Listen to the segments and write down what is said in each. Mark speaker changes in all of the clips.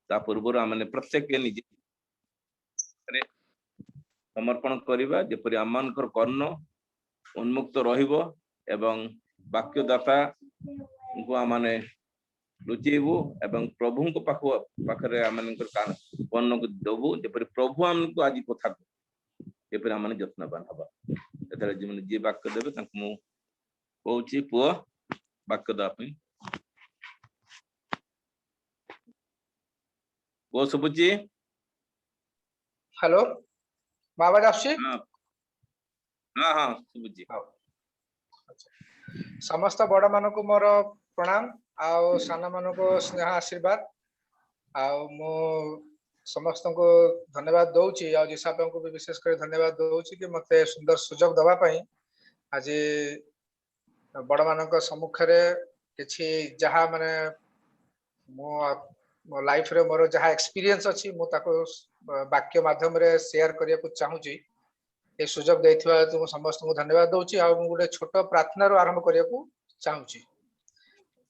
Speaker 1: ता पूर्व आम प्रत्येक निजे समर्पण करवा जेपरि आम कर्ण उन्मुक्त रहिबो एवं वाक्यदाता को आम लुचेबू एवं प्रभु पाखे आम कर्ण को देवु जेपरि प्रभु आमको आज कथा जेपरि आम जत्नवान हवा जी वाक्य देवे कहूँ पुओ वाक्य देवाई पुओ शुभुची
Speaker 2: हेलो बाबा आसुची
Speaker 1: हाँ हाँ हाँ शुभुची
Speaker 2: समस्त बड़ मान को मोर प्रणाम आउ सान मान को स्नेह आशीर्वाद मु समस्त को धन्यवाद दौची आ जिसापा को भी विशेष कर धन्यवाद दौची कि मते सुंदर सुजोग दवा पई आज बड़ मान सम्मुख रे किछि जहा माने मो लाइफ रे मोर जहा एक्सपीरियंस अछि मु ताको वाक्य माध्यम रे शेयर करिया को चाहूची ए सुजोग दैथिबा तुम समस्त को धन्यवाद दौची आ मु गुटे छोट प्रार्थना रो आरंभ करिया को चाहूची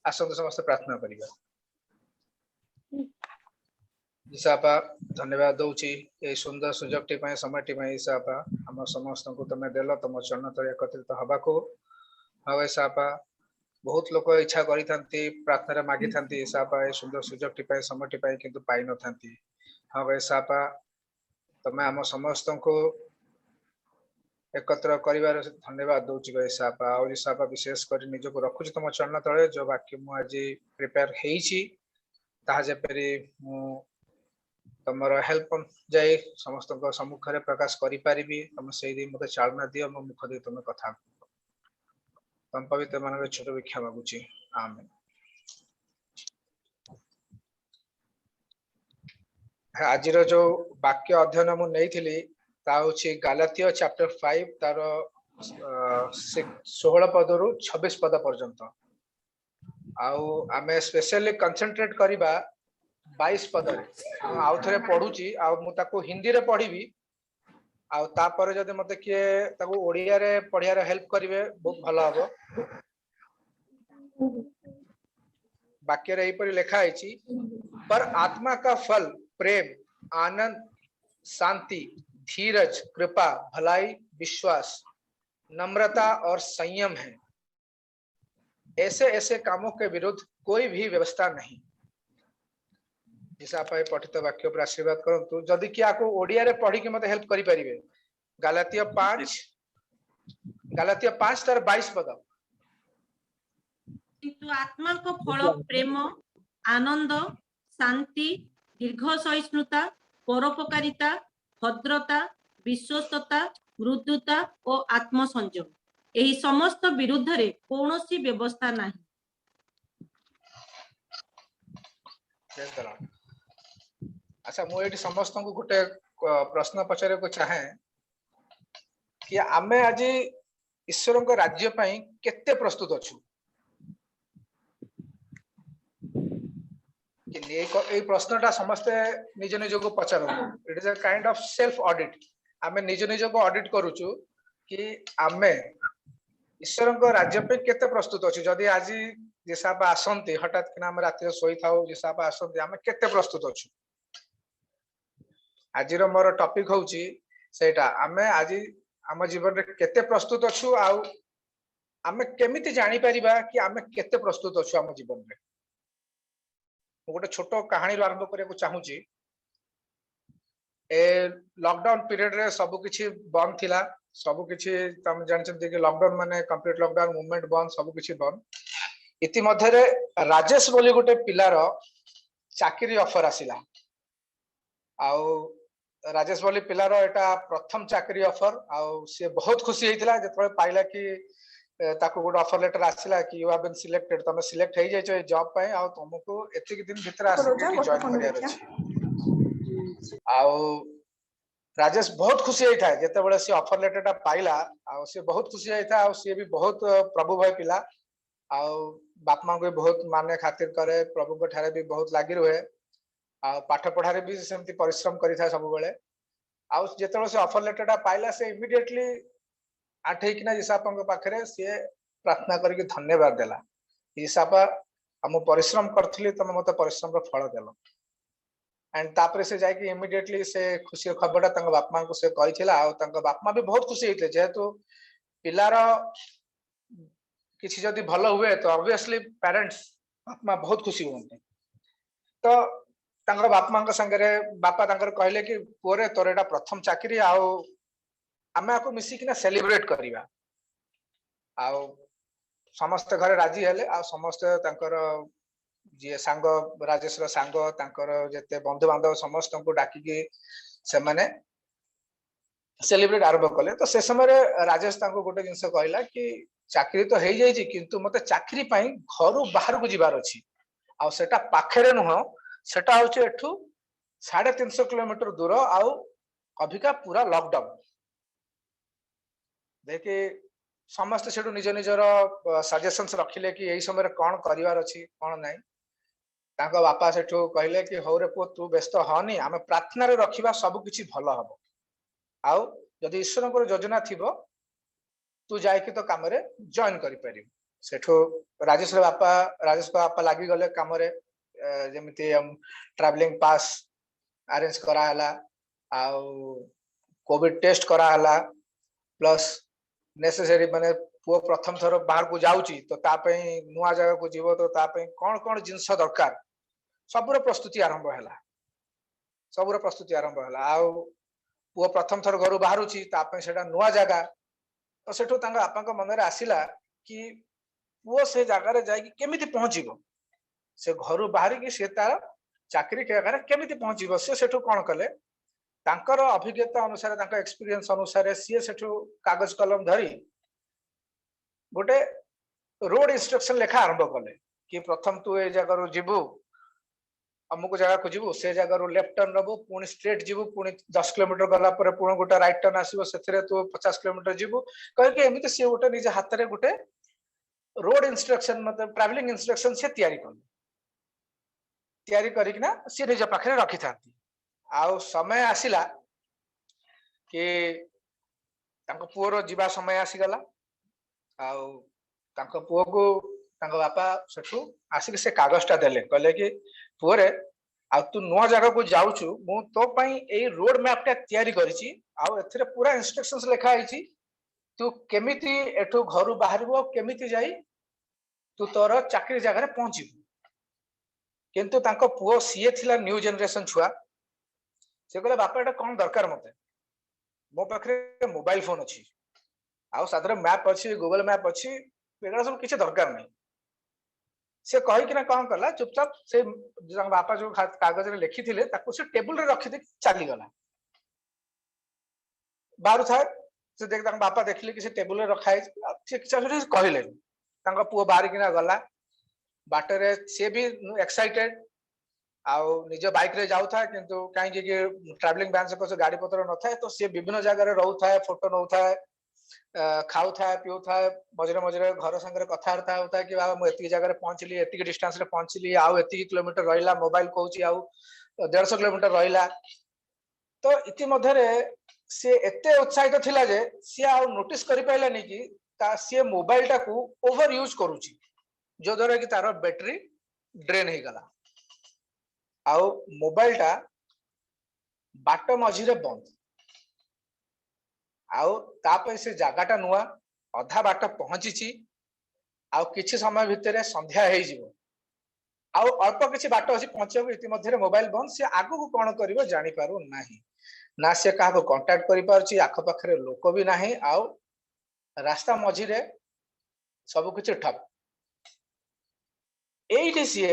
Speaker 2: आसंत समस्त प्रार्थना करिया ईसापा धन्यवाद दौची ए सुंदर सुजोग टी पय समय टी पय ईसापा हम समस्त को तमे देलो तम चरण तले एकत्रित हबा को हवे ईसापा बहुत लोग इच्छा करी थांती प्रार्थना मागी थांती ईसापा ए सुंदर सुजोग टी पय समय टी पय किंतु पाई न थांती हवे ईसापा तमे हम समस्त को एकत्र करिवार धन्यवाद दौची गए ईसापा और ईसापा विशेष कर निज को रखुच तम चरण तले जो वाक्य मु आज प्रिपेयर हेइची ताहा जेपरि मु तमर हेल्प जाए समस्त को सम्मुख रे प्रकाश करि परिबी तम सेही दिन मते चालना दियो मो मुख दे तमे कथा तम पवित्र मन रे छोट भिक्षा मागुची आमेन आज रो जो वाक्य अध्ययन मु नेइथिली ता होची गालातिया चैप्टर 5 तार 16 पद रु 26 पद पर्यंत आउ आमे स्पेशली कंसंट्रेट करिबा 22 पद रे आउ थरे पढुची आउ मु ताको हिंदी रे पढिबी आउ तापर जदि मते के ताको ओडिया रे पढिया रे हेल्प करिवे बहुत भलो हबो वाक्य रे एपरि लिखा आइची पर आत्मा का फल प्रेम आनंद शांति धीरज कृपा भलाई विश्वास नम्रता और संयम है ऐसे ऐसे कामों के विरुद्ध कोई भी व्यवस्था नहीं जिसा पाए पठित वाक्य पर आशीर्वाद करंतु जदि कि आको ओडिया रे पढी के मते हेल्प करि परिबे गलातिया 5 तार 22 पद
Speaker 3: किंतु आत्मा को फल प्रेम आनंद शांति दीर्घ सहिष्णुता परोपकारिता भद्रता विश्वस्तता मृदुता और आत्मसंयम एही समस्त विरुद्ध रे कोनोसी व्यवस्था नाही
Speaker 2: अच्छा मु एठी समस्त को गुटे प्रश्न पचारे को चाहे कि आमे आज ईश्वर को राज्य पई केते प्रस्तुत अछु कि ए प्रश्नटा समस्त निज निज को पचारो it is a kind of self audit आमे निज निज को ऑडिट करूछु कि आमे ईश्वर को राज्य पे केते प्रस्तुत अछि जदि आज जेसापा आसंती हठात कि हम राति सोई थाउ जेसापा आसंती आमे केते प्रस्तुत अछु आज रो मोर टॉपिक होउची सेटा आमे आज हम जीवन रे केते प्रस्तुत अछु आउ आमे केमिति जानि परिबा कि आमे केते प्रस्तुत अछु हम जीवन रे गोटे छोट कहानी आरंभ करने को चाहूची ए लॉकडाउन पीरियड रे सब किछि बंद थिला सब किछि तम जानछन कि लॉकडाउन माने कंप्लीट लॉकडाउन मूवमेंट बंद सब किछि बंद इति मध्य रे राजेश बोली गोटे पिलार चाकरी ऑफर आसिला आउ राजेश बोली पिलार एटा प्रथम चाकरी ऑफर आउ से बहुत खुशी हेतिला जतबे पाइला कि ताको गोटे ऑफर लेटर आसिला कि यू हैव बीन सिलेक्टेड तमे सिलेक्ट हे जाय छै जॉब पे आ तुमको एतिक दिन भीतर आसी के जॉइन करिया अछि आउ राजेश बहुत खुशी होई था जते बेले से ऑफर लेटर ता पाइला आ से बहुत खुशी होई था आ से भी बहुत प्रभु भाई पिला आ बाप मां को बहुत माने खातिर करे प्रभु को ठारे भी बहुत लागि रहे आ पाठ पढ़ारे भी सेमती परिश्रम करि था सब बेले आ जते बेले से ऑफर लेटर ता पाइला से इमीडिएटली आठे किना जिसापा पाखरे सी प्रार्थना करके धन्यवाद देला हिसाबा हम परिश्रम करथली तमे मते परिश्रम रो फल देलो एंड तापर से जाके इमिडिएटली से खुशी खबरटा तांको बाप मां को से कहिथिला आ तांको बाप मां भी बहुत खुशी हेतले जेहेतु पिलार किसी जदि भल हुए तो ऑब्वियसली पेरेंट्स बाप मां बहुत खुशी होते तो तांको बाप मां संगे बापा तांकर कहले कि पुरे तोर एटा प्रथम चाकरी आउ आमे आको मिसिकिना सेलिब्रेट करिवा आ समस्त घरे राजी हेले आ समस्त तांकर जे सांग राजेश रो सांग तांकर जते बंधु बांधव समस्त को डाकी के से माने सेलिब्रेट आरंभ कले तो से समय राजेश तांको गोटे जिंस कहला कि चाकरी तो हे जाई किंतु मते चाकरी पई घर बाहर को जिबार अछि आ सेटा पाखरे नुह सेटा होचे एठू 350 किलोमीटर दूर आउ अभिका पूरा लॉकडाउन देखे समस्त सेठू निज निजर सजेशंस रखिले कि यही समय कौन करिवार अछि कौन नाही तांको बापा सेठू कहले कि हौ रे पो तू व्यस्त हनी आमे प्रार्थना रे रखिबा सब किछि भलो हबो आउ जदि ईश्वर को योजना थिबो तू जाय कि तो काम रे जॉइन करि परिबो सेठू राजेश का बापा लागी गले काम रे जेमिति ट्रैवलिंग पास अरेंज करा हला आउ कोविड टेस्ट करा हला प्लस नेसेसरी माने पुओ प्रथम थर बाहर को जाउची तो ता पई नुआ जगह को जीवो तो ता पई कोन कोन जिंस दरकार सबुर प्रस्तुति आरंभ हला सबुर प्रस्तुति आरंभ हला आउ पुओ प्रथम थर घर बाहरुची ता पई सेटा नुआ जगह तो सेठो तांगा आपा को मन रे आसिला कि पुओ से जगह रे जाई कि केमिति पहुंचीबो से घर बाहर की से तार चाकरी के जगह रे केमिति पहुंचीबो से सेठो कोन कले तांकर अभिज्ञता अनुसार तांका एक्सपीरियंस अनुसार सी सेठू कागज कलम धरी गोटे रोड इंस्ट्रक्शन लेखा आरंभ कले कि प्रथम तू ए जगह जीवु अमुक जगह को जीवु से जगह लेफ्ट टर्न नबु पुणी स्ट्रेट जीवु पुणी 10 किलोमीटर गला पर पुणी गोटे राइट टर्न आसीबो सेथरे तू 50 किलोमीटर जीवु कह के एमिति से गोटे निज हाथ रे गोटे रोड इंस्ट्रक्शन मतलब ट्रैवलिंग इंस्ट्रक्शन से तैयारी करिकना से निज पाखरे रखि थांती आउ समय आसिला कि तांको पुओर जीवा समय आसीगला आउ तांको पुओ को तांको बापा सेठू आसिक से कागजटा देले कहले कि पुओरे आ तू नुआ जगह को जाउछु मु तो पई एई रोड मैप टा तैयारी करिछि आउ एथरे पूरा इंस्ट्रक्शंस लिखा आइछि तू केमिति एठू घरु बाहरबो केमिति जाई तू तोर चाकरी जगह रे पहुंचिबो किंतु तांको पुओ सीए थिला न्यू जनरेशन छुआ से कहले बापा एटा कोन दरकार मते मो पाखरे मोबाइल फोन अछि आउ सादर मैप अछि गूगल मैप अछि एटा सब किछ दरकार नै से कहि कि ना कोन करला चुपचाप से बापा जो कागज रे लिखि थिले ताको से टेबल रे रखि दे चली गला बारु था से देख तांग बापा देखले कि से टेबल रे रखाइ से किछ कहले तांग पुओ बाहर किना गला बाटरे से भी एक्साइटेड आउ निज बाइक रे जाउ था किंतु काई जे ट्रैवलिंग बैन से गाड़ी पत्र न था तो से विभिन्न जगह रे रहउ था फोटो नउ था खाउ था पिउ था मजरे मजरे घर संगे कथावार्ता होता कि बाबा मु एती जगह रे पहुंचली एती डिस्टेंस रे पहुंचली आउ एती किलोमीटर रहिला मोबाइल कहूची आउ 150 किलोमीटर रहिला तो इति मध्य रे से एते उत्साहित थिला जे से आउ नोटिस करि पाइलानी कि ता से मोबाइल टा को ओवर यूज करूची जो द्वारा कि तार बैटरी ड्रेन हे गला आउ मोबाइल टा बाट मझिरे बंद आउ तापर से जगाटा नुआ अधा बाट पहुंची आउ किछि समय भितरे संध्या हे जिवो आउ अल्प किछि बाट अछि पहुंचबो इति मध्यरे मोबाइल बंद से आगु को कोन करिवो जानि पारु नाही ना से का को कांटेक्ट करि पारछि आख पाखरे लोक भी नाही आउ रास्ता मझिरे सब किछि ठप एइठी से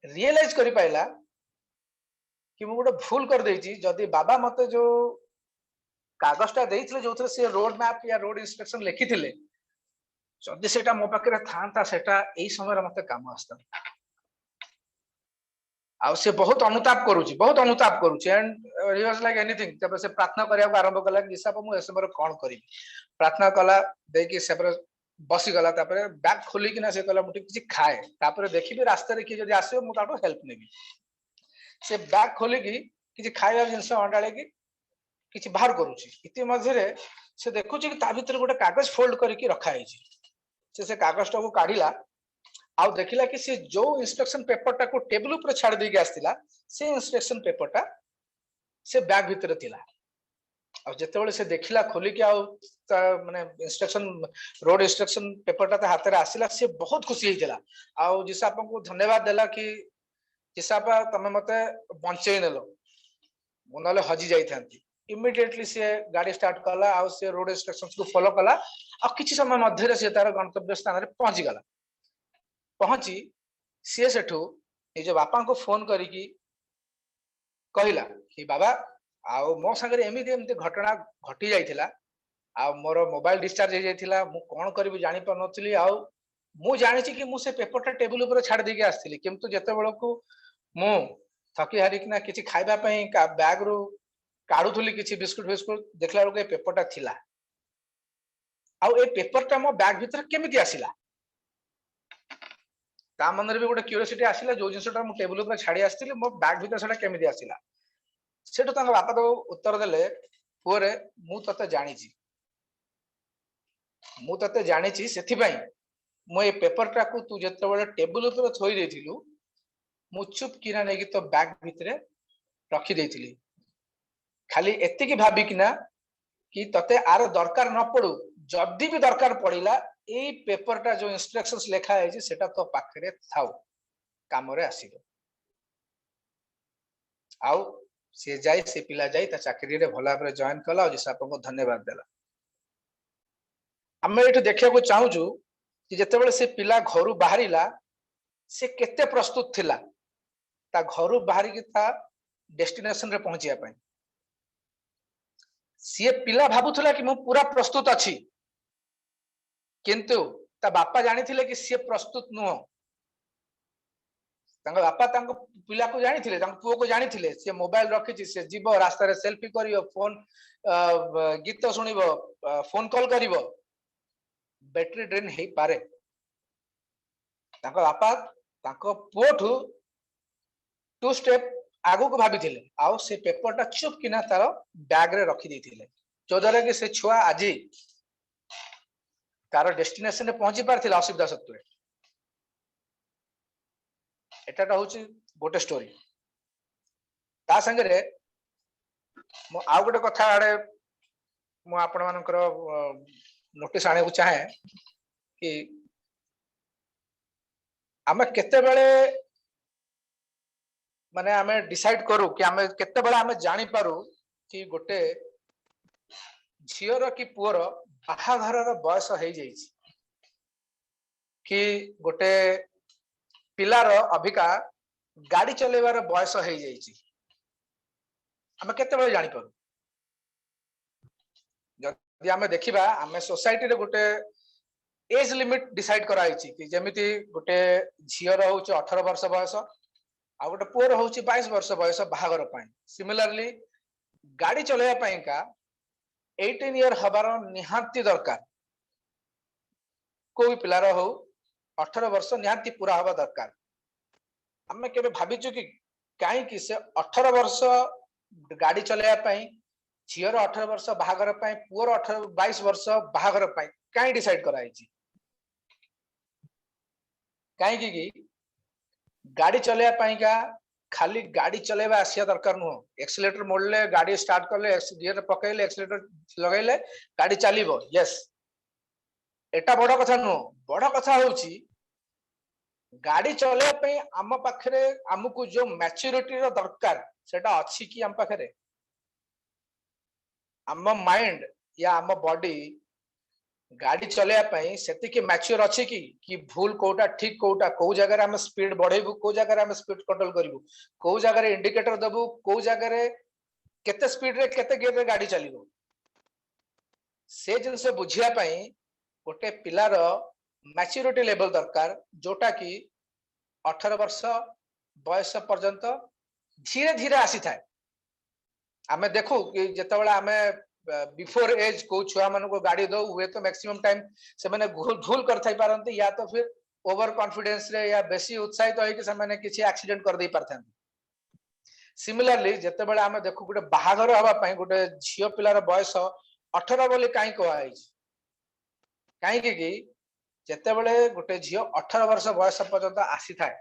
Speaker 2: रियलाइज करि पाइला कि मु गोटे भूल कर देछि जदी बाबा मते जो कागजटा देइथिले जोथरे से रोड मैप या रोड इंस्ट्रक्शन लिखिथिले जदी सेटा मो पाखरे थांता सेटा एई समय मते काम आस्ता आ से बहुत अनुताप करूची and he was like anything तब से प्रार्थना करिया आरंभ कला कि हिसाब मु एस समय कोन करी प्रार्थना कला देकी सेपर बसी गला तापरे बैग खोली कि ना से कला मुठी किछि खाए तापरे देखिबे रास्ता रे कि जदी आसे मु ताटो हेल्प नेबी से बैग खोली कि किछि खाଇବା जिंस अंडाले कि किछि बाहर करूची इति मध्यरे से देखुची कि ता भीतर गोटे कागज फोल्ड करके रखा है से कागजटा को काढिला आउ देखिला कि से जो इंस्ट्रक्शन पेपर टा को टेबल ऊपर छाड़ दे के आस्तिला से इंस्ट्रक्शन पेपर टा से बैग भितर थिला आ जेतेबेले से देखिला खोली के माने इंस्ट्रक्शन रोड इंस्ट्रक्शन पेपर टा हाथ रे आसिला से बहुत खुशी हेतिला आ जिसापा को धन्यवाद देला कि जिसापा तमे मते बंचै नेलो मु नले हजी जाई थांती इमिडिएटली से गाड़ी स्टार्ट कला आ से रोड इंस्ट्रक्शंस को फॉलो कला आ किछि समय मध्य रे से तार गंतव्य स्थान रे पहुंची गला पहुंची से सेठू निज बापा को फोन करिकी कहिला कि बाबा आउ मो संगे एमिति एमिति घटना घटी जाइथिला आ मोर मोबाइल डिस्चार्ज हो जाइथिला मु कोन करबी जानि पर नथली आ मु जानि छी कि मु से पेपर टा टेबल ऊपर छाड़ देके आस्थिली किंतु जते बेଳ को मु थकी हारि कि ना किछि खाइबा पई बैग रो काढुथली किछि बिस्कुट बिस्कुट देखला बेळ को पेपर टा थिला आ ए पेपर टा मो बैग भीतर केमिति आसिला ता मनरे भी गोटे क्यूरियोसिटी आसिला जो जिंसटा मु टेबल ऊपर छाडी आस्थिली मो बैग भीतर सेटा केमिति आसिला सेटो तांग बापा तो उत्तर देले पुरे मु तते जानि छी सेथि पई मो ए पेपर टा को तू जते बेले टेबल ऊपर थोई देथिलु मु चुप किना नेकी तो बैग भितरे रखी देथिली खाली एति की भाबी किना कि तते आर दरकार न पड़ू जदी भी दरकार पड़िला ए पेपर टा जो इंस्ट्रक्शंस लिखा है सेटा तो पाखरे थाउ काम रे आसीबो आउ से जाई से पिला जाई ता चाकरी रे भला भाबरे जॉइन कला और जिसाप को धन्यवाद देला हमें एठु देखिया को चाहूजु कि जते बेले से पिला घरु बाहरिला से केते प्रस्तुत थिला ता घरु बाहरी कि ता डेस्टिनेशन रे पहुंचिया पई सी पिला भाबुथला कि मु पूरा प्रस्तुत अछि किंतु ता बापा जानी थिले कि सी प्रस्तुत नुह तांग बापा तांग पिला को जानी थिले तांग पुओ को जानी थिले से मोबाइल रखि छि से जीवो रास्ता रे सेल्फी करियो फोन गीत सुनिबो फोन कॉल करिवो बैटरी ड्रेन हे पारे तांग बापा तांग पुओठु 2 स्टेप आगु को भाबी थिले आउ से पेपर टा चुप किना तार बैग रे रखि देथिले जो द्वारा कि से छुआ आजी तार डेस्टिनेशन रे पहुंची पारथिला असुविधा सत्वे एटाटा होची गोटे स्टोरी ता संगे रे मो आ गोटे कथा आडे मो आपण मानकर नोटिस आने को चाहे कि आमे केते बेले माने आमे डिसाइड करू कि आमे केते बेले आमे जानि पारू कि गोटे झियर कि पुअर बाहाघर रो बयस हे जाईछि कि गोटे पिलार अभिका गाड़ी चलेबार बयस हो जाइछि आमे केते बेले जानि पारू जदि आमे देखिबा आमे सोसाइटी रे गोटे एज लिमिट डिसाइड कराइछि कि जेमिति गोटे झियर होउछ 18 वर्ष बयस आ गोटे पुअर होउछ 22 वर्ष बयस बाहागर पई सिमिलरली गाड़ी चलेबा पई का 18 ईयर हबार निहांती दरकार कोई पिलार हो 18 वर्ष निहांती पूरा हवा दरकार आमे केबे भाबिछु कि काई कि से 18 वर्ष गाड़ी चलेबा पई झियर 18 वर्ष बाहागर पई पुअर 22 वर्ष बाहागर पई काई डिसाइड कराइछि काई कि गाड़ी चलेबा पई का खाली गाड़ी चलेबा आसिया दरकार नो एक्सीलरेटर मोड़ले गाड़ी स्टार्ट करले गियर पकैले एक्सीलरेटर लगाइले गाड़ी चलीबो यस एटा बड़ कथा नो बड़ कथा होउची गाड़ी चले पे आम पाखरे हमको जो मैच्योरिटी रो दरकार सेटा अछि कि आम पाखरे आम माइंड या आम बॉडी गाड़ी चले पे सेति कि मैच्योर अछि कि भूल कोटा ठीक कोटा को जगह रे हम स्पीड बढ़ेबू को जगह रे हम स्पीड कंट्रोल करिवू को जगह रे इंडिकेटर देबू को जगह रे केते स्पीड रे केते गियर रे गाड़ी चलीबो से जिनसे बुझिया पई गोटे पिलार मैच्योरिटी लेवल दरकार जोटा कि 18 वर्ष बयस पर्यंत धीरे धीरे आसी थाए आमे देखू कि जते बेला आमे बिफोर एज को छुआ मन को गाड़ी दो हुए तो मैक्सिमम टाइम से माने भूल कर थाई पारंते या तो फिर ओवर कॉन्फिडेंस रे या बेसी उत्साहित होई कि से माने किछि एक्सीडेंट कर दे पारथान सिमिलरली जते बेला आमे देखू गोटे बाहागर हवा पई गोटे झियो पिलार बयस 18 बोली काई कहआ आइछ काई कि जते बेले गोटे झियो 18 वर्ष बयस पर्यंत आसी थाए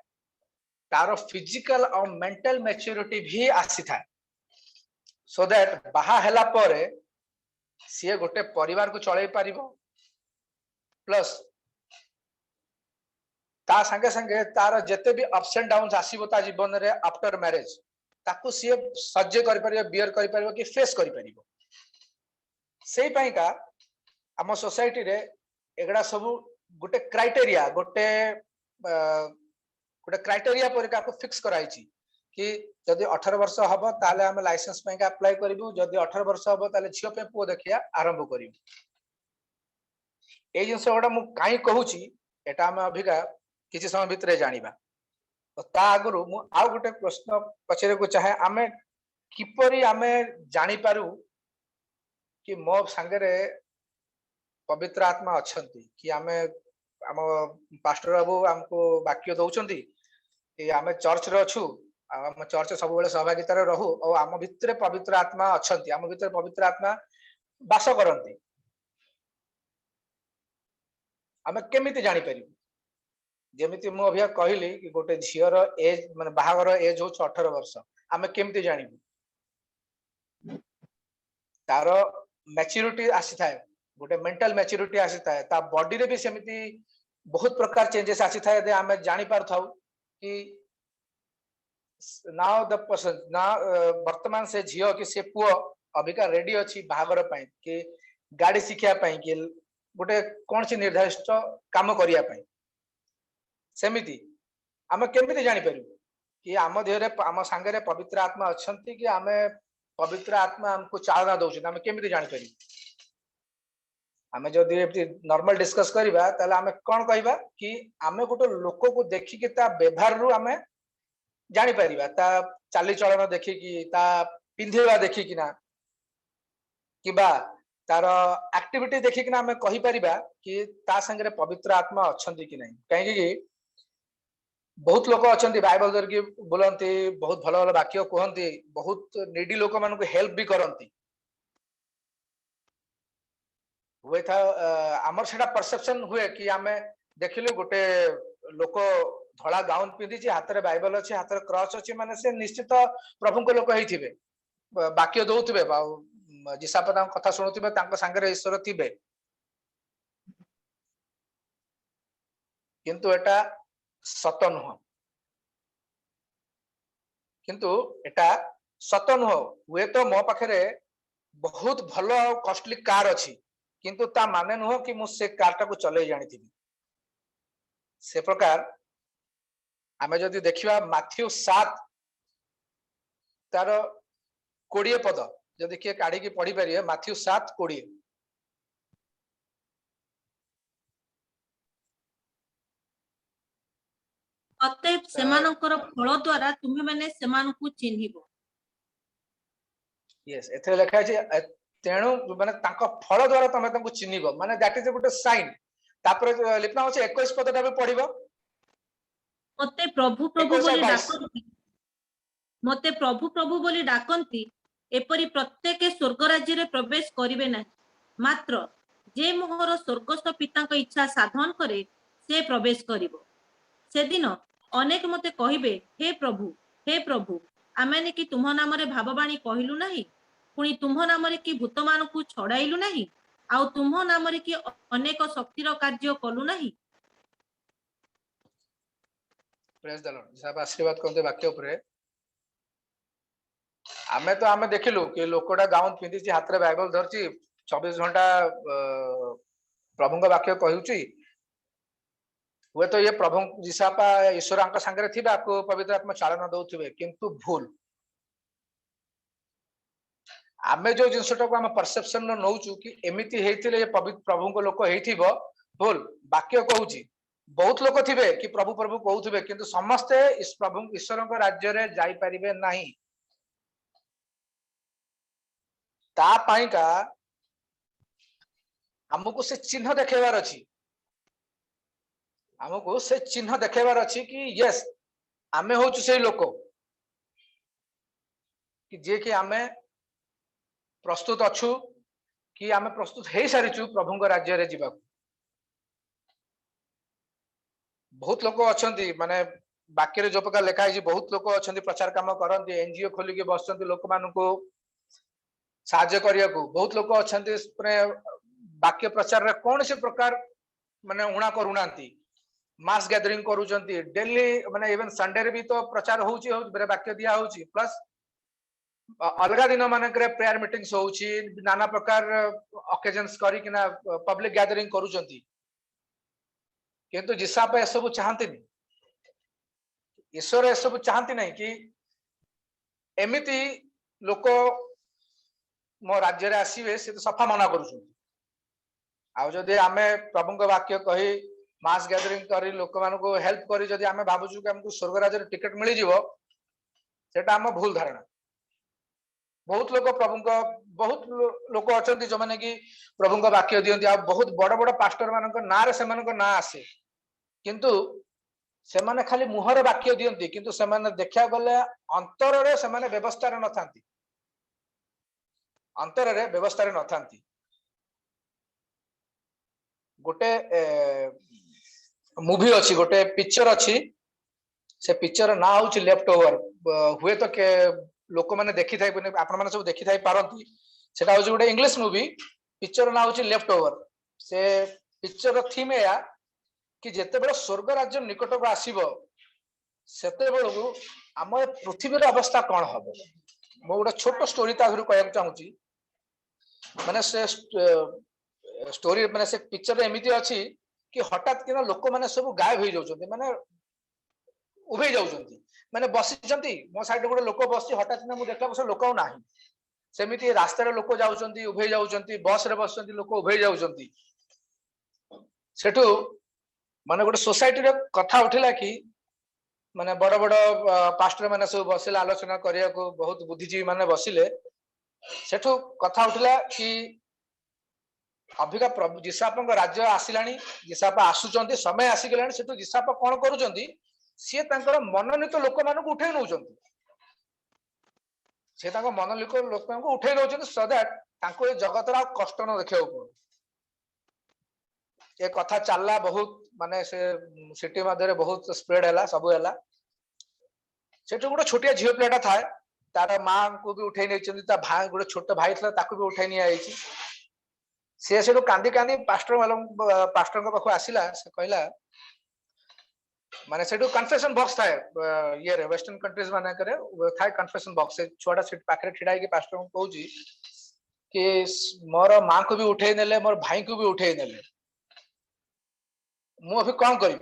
Speaker 2: तार फिजिकल और मेंटल मैच्योरिटी भी आसी था सो दैट बाहा हैला परे सी गोटे परिवार को चलै पारिबो प्लस ता संगे संगे तार जेते भी अप्स एंड डाउन्स आसीबो ता जीवन रे आफ्टर मैरिज ताकू सी सज्ज करि परिबो बियर करि परिबो कि फेस करि परिबो सेही पई का हम सोसाइटी रे एगडा सब गोटे क्राइटेरिया गोटे पर का फिक्स कराई छी कि जदि 18 वर्ष हबो ताले हम लाइसेंस पे का अप्लाई करिवु जदि 18 वर्ष हबो ताले झियो पे पुओ देखिया आरंभ करिवु ए जिंस गोटा मु काई कहूची एटा हम अभिका किछि समय भितरे जानिबा तो ता आगरु मु आउ गोटे प्रश्न पचरे को चाहे आमे किपरि आमे जानि पारु कि मो संगरे पवित्र आत्मा अछंती कि आमे आम पास्टर बाबू हमको वाक्य दउचंती कि आमे चर्च रे अछु आम चर्च सब बेले सहभागिता रे रहू और आम भितरे पवित्र आत्मा अछंती आम भितरे पवित्र आत्मा वास करंती आमे केमिति जानि परिबु जेमिति मु अभिया कहली कि गोटे झियर एज माने बाहागर एज हो 18 वर्ष आमे केमिति जानिबु तार मैच्योरिटी आसी थाए गोटे मेंटल मैच्योरिटी आसी थाए ता बॉडी रे भी सेमिति बहुत प्रकार चेंजेस आसी थाए दे आमे जानि पार थाउ कि नाउ द पर्सन ना वर्तमान से झियो कि से पुओ अभिका रेडी अछि बाहागर पई कि गाड़ी शिक्षा पई कि गोटे कोन सी निर्धारित काम करिया पई सेमिति आमे केमिति जानि परिबु कि आम देहरे आम संगे पवित्र आत्मा अछंती कि आमे पवित्र आत्मा हमको चालना दउछ आमे केमिति जानि परिबु आमे जदि नॉर्मल डिस्कस करिबा ताले आमे कोन कहबा कि आमे गोटे लोक को देखि कि ता व्यवहार रु आमे जानि परिबा ता चाली चलन देखि कि ता पिंधेवा देखि कि ना किबा तार एक्टिविटी देखि कि ना आमे कहि परिबा कि ता संगे पवित्र आत्मा अछंती कि नहीं काहे कि बहुत लोक अछंती बाइबल दर की बोलंती बहुत भलो भलो वाक्य कहंती बहुत नीडी लोक मान को हेल्प भी करंती हुए था आमर सेटा परसेप्शन हुए कि आमे देखिलु गोटे लोक धड़ा गाउन पिंदी हाथ रे बाइबल अछि हाथ रे क्रॉस अछि माने से निश्चित प्रभु को लोक हेथिबे वाक्य दउतबे जिसापदा कथा सुनुतबे तांको संगे ईश्वर थिबे किंतु एटा सत नुह किंतु एटा सत नुह हुए तो मो पाखरे बहुत भलो कॉस्टली कार अछि किंतु ता माने नुह कि मु से कार टा को चलै जानि थिबी से प्रकार आमे जदि देखिबा माथ्यू 7 तार 20 पद जदि के काढी की पढी परिए माथ्यू 7:20
Speaker 3: अतएव सेमानकर फल द्वारा तुम्हें माने सेमानकु चिन्हिबो
Speaker 2: यस एथे लिखा है तेणु माने तांको फल द्वारा तमे तांको चिन्हिबो माने दैट इज गोटे साइन तापर लिखना होचे 21 पदटा भी पढिबो
Speaker 3: मते प्रभु प्रभु बोली डाकंती मते प्रभु प्रभु बोली डाकंती एपरि प्रत्येक स्वर्ग राज्य रे प्रवेश करिवे ना मात्र जे मोहर स्वर्गस्थ पिता को इच्छा साधन करे से प्रवेश करिवो से दिन अनेक मते कहिबे हे प्रभु आमेने कि तुम नाम रे भाववाणी कहिलु नाही पुनी तुम नाम रे कि भूत मान को छड़ाइलु नाही आउ तुम नाम रे कि अनेक शक्तिर कार्य कलु नाही
Speaker 2: प्रेज द लॉर्ड सब आशीर्वाद करते वाक्य ऊपर आमे तो आमे देखिलु कि लोकटा गाउन पिंदी हाथ रे बाइबल धरची 24 घंटा प्रभु का वाक्य कहउची हुए तो ये प्रभु जिसापा ईश्वर संगे थी आपको पवित्र आत्मा चालन दौथे किंतु भूल आमे जो जिनसटा को आम परसेप्शन नौचु कि एमिति हेतिले ये प्रभु को लोक हेतिबो भूल वाक्य कहउची बहुत लोक थिबे कि प्रभु प्रभु कहउथिबे किंतु समस्ते इस प्रभु ईश्वर को राज्य रे जाई परिबे नाही ता पाई का हमको से चिन्ह देखेबार अछि हमको से चिन्ह देखेबार अछि कि यस आमे होचु से लोक कि जे कि आमे प्रस्तुत अछु कि आमे प्रस्तुत हे सारिचु प्रभु को राज्य रे जीवा बहुत लोक अछंती माने बाक्य जो प्रकार लिखा है बहुत लोक अच्छा प्रचार काम करते एनजीओ खोलिकी बस लोक मान साहाଯ୍य करने को बहुत लोक अच्छा वाक्य प्रचार रे कौन से प्रकार माने उणा करूना मास गैदरिंग करूचंती डेली माने इवन संडे रे भी तो प्रचार होउची वाक्य दिया होउची प्लस अलगा दिन मानक प्रेयर मीटिंग्स होउची नाना प्रकार ओकेजन्स करी किना पब्लिक गैदरिंग करूचंती किंतु जिसाप ए सब चाहते नहीं ईश्वर ए सब चाहते नहीं कि एमिति लोक मो राज्य रे आसीबे से तो सफा मना करूचंती आ जदि आमे प्रभु को वाक्य कही मास गैदरिंग करी लोक मान को हेल्प करी जदि आमे भाबुछु कि हमको स्वर्ग राज्य रे टिकट मिली जीवो सेटा हम भूल धारणा बहुत लोग प्रभु को बहुत लोक अच्छा जो मैंने कि प्रभु को वाक्य दियंती आ बहुत बड़ बड़ पास्टर मान ना रे से ना आसे किंतु से माने खाली मुहर वाक्य दियंती किंतु से माने देखा गले अंतर रे से माने व्यवस्था रे न थांती अंतर रे व्यवस्था रे न थांती गोटे मूवी अच्छी गोटे पिक्चर अच्छी से पिक्चर ना हूँ लेफ्ट ओवर हुए तो के लोक मैंने देखी थाई आपण माने सब देखी थाई पारंती सेटा हूँ गोटे इंग्लिश मूवी पिक्चर ना हूँ लेफ्ट ओवर से पिक्चर थीम या कि जेते बेले स्वर्ग राज्य निकट को आसीबो सेते बेलू आम पृथ्वी अवस्था कौन हम मो गोटे छोट स्टोरी कहना चाहूँगी माने से स्टोरी माने से पिक्चर एमती अच्छी कि हठात कि लोक मैंने सब गायब हो जाउछन्ती माने उभे जाउछन्ती माने बसिछन्ती मो साइड गोटे लोक बसि हठात ना मु देखला बस लोक ना सेमिति रास्ता रे लोक जाउछन्ती उभे जाउछन्ती बस रे बसछन्ती लोक उभे जाउछन्ती सेठू माने गोटे सोसाइटी रे कथा उठिला कि माने बड़ बड़ पास्टर माने सब बसिले आलोचना करिया को बहुत बुद्धिजीवी माने बसिले सेठू कथा उठिला कि अभिका प्रभु जिसाप राज्य आसिलानी जिसाप आसुचंती समय आसीगलानी सेठू जिसाप कौन करूचंती सी तांकर मनोनीत लोक मानक उठे नउचंती से तांको मनोनीत लोक मानक उठे नउचंती सो दैट तांको ए जगत रा कष्ट न देखियो पड़ो ये कथा चलला बहुत माने से सिटी मध्य बहुत स्प्रेड हैला सब हैला सेठू गोटे छोटिया झियो पिलाटा थाए तार मां को भी उठे नइचंती ता भाई गोटे छोट भाई थला ताकू भी उठे नि आइची से सेठू कांदी कांदी पास्टर को पाखु आसिला से कहला माने सेठू कन्फेशन बॉक्स थाए ये रे वेस्टर्न कंट्रीज माने करे थाए कन्फेशन बॉक्स से छोटा सीट पाखरे ठिडाई के पास्टर को कहूची कि मोर मां को भी उठे नेले मोर भाई को भी उठे नेले मु अभी कौन करी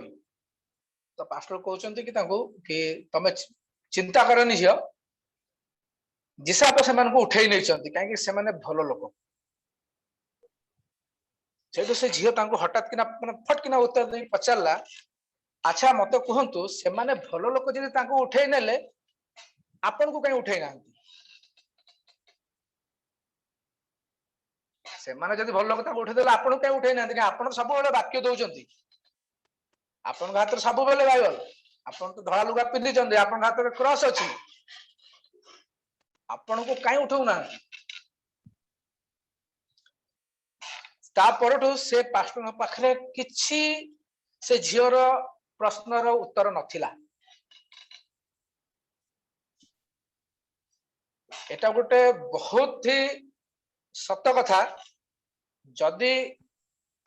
Speaker 2: तो पास्टर कहउचंती कि तांको कि तमे चिंता करनी झियो जिसाप से मान को उठे नै चंती काहे कि से माने भलो लोक से झील हठात कि फटकिना उत्तर दे पचारा अच्छा मत कहतु से भल लोक जब उठे नेले आपन को कहीं उठे ना से जब भल लोक उठे आपन कहीं उठे ना आप सब वाक्य दौरान आपण हाथ सब बेले बाइबल आपन तो धड़ा लुगा पिंधि आपन हाथ में क्रॉस अच्छी आपन को कहीं उठौ ना तापरठू से पास्टर पाखरे किछि से झीर प्रश्नर उत्तर नथिला एटा गोटे बहुत ही सत कथा जदि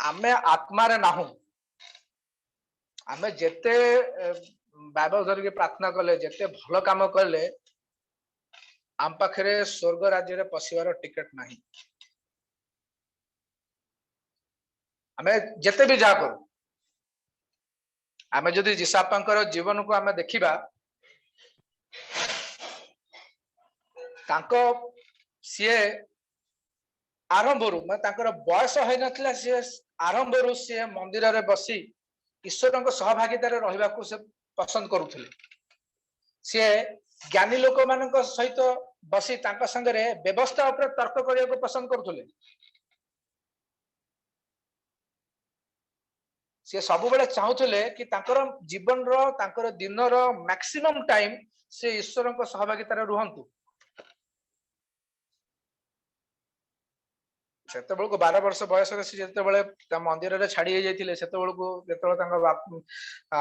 Speaker 2: आमे आत्मा रे नाहु आमे जेते बाइबल धर के प्रार्थना कले जेते भलो काम कले आम पाखरे स्वर्ग राज्य रे पसिवार टिकट नाही आमे जेते भी जा करू आमे जदि जिसापांकर जीवन को आमे देखिबा तांको सीए आरंभरू मैं तांकर बयस है नथिला सीए आरंभरू सीए मंदिर रे बसी ईश्वर सहभागितार रहिबा को से पसंद करुथिले सीए ज्ञानी लोक मानक सहित बसी तांका संगे व्यवस्था ऊपर तर्क करिया को पसंद करुथिले से सब बेले चाहूले कि तांकर जीवन रो तांकर दिन रो मैक्सिमम टाइम से ईश्वर सहभागितार रुहंतु सेते बेलको 12 वर्ष बयस रे से जेते बेले ता मंदिर रे छाडी जाइथिले सेते बेलको जेते बेले तांको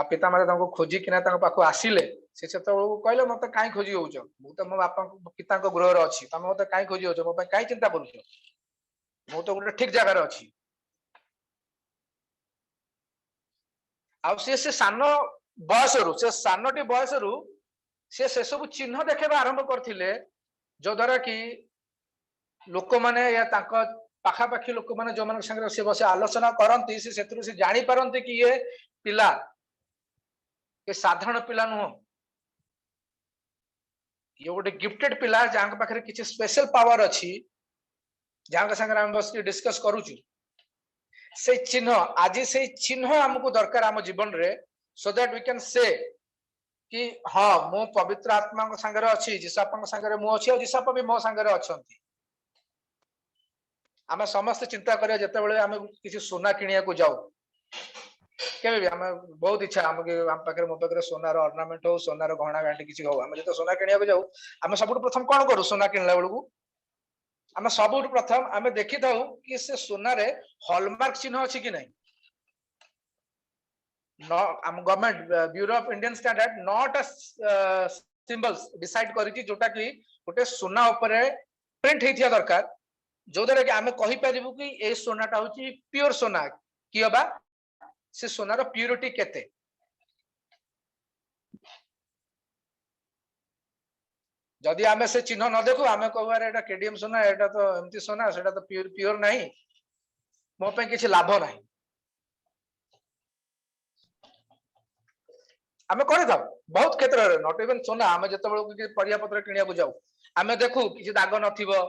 Speaker 2: पिता माता तांको खोजी किना तांको पाखो आसीले से सेते बेलको कहले मते काई खोजी होउछ मु त मो बापा पिता को गृह रे अछि तमे मते काई खोजी होउछ मो पे काई चिंता करूछ मु तो गुटे ठीक जगह रे अछि आ से सानो बयस रु से सानोटी बयस रु से सब चिन्ह देखेबा आरंभ करथिले जो द्वारा कि लोक माने या तांको पाखापाखी लोक माने जो मान संगे से बसे आलोचना करंती से सेतरु से जानी पारंती कि ये पिला ये साधारण पिला नुह ये गोटे गिफ्टेड पिला जहां पाखरे किछि स्पेशल पावर अछि जहां संगे हम बस डिस्कस करूछु से चिन्ह आज से चिन्ह हमको दरकार हम जीवन रे so that we can say कि हाँ मो पवित्र आत्मा को संगे अछि जिसापा को संगे मो अछि और जिसापा भी मो संगे अछंती आमे समस्त चिंता करिया जते बेले आमे किछि सोना किनिया को जाऊ केबे भी आमे बहुत इच्छा हमके हम पाखरे मो पाखरे सोनार ऑर्नामेंट हो सोनार गहना गांठी किछि हो आमे जते सोना किनिया को जाऊ आमे सबुठ प्रथम कोन करू सोना किनला बेलू आमे सबुठ प्रथम आमे देखि थाउ कि से सोना रे हॉलमार्क चिन्ह अछि कि नै नो आम government bureau of Indian standard not a symbols decide करी कि जोटा कि गोटे सोना ऊपर प्रिंट हेथिया दरकार जो द्वारा कि आमे कहि परिबु कि ए सोनाटा होची प्योर सोना कि हबा से सोनार प्यूरिटी केते जदि आमे से चिन्ह न देखु आमे कहबारे एटा केडीएम सोना एटा तो एमती सोना सेटा तो प्योर नहीं मो पे किछि लाभ नहीं आमे करे था बहुत क्षेत्र रे नॉट इवन सोना आमे जते बेलको कि परिया पत्र किनिया को जाऊ आमे देखु किछि दाग नथिबो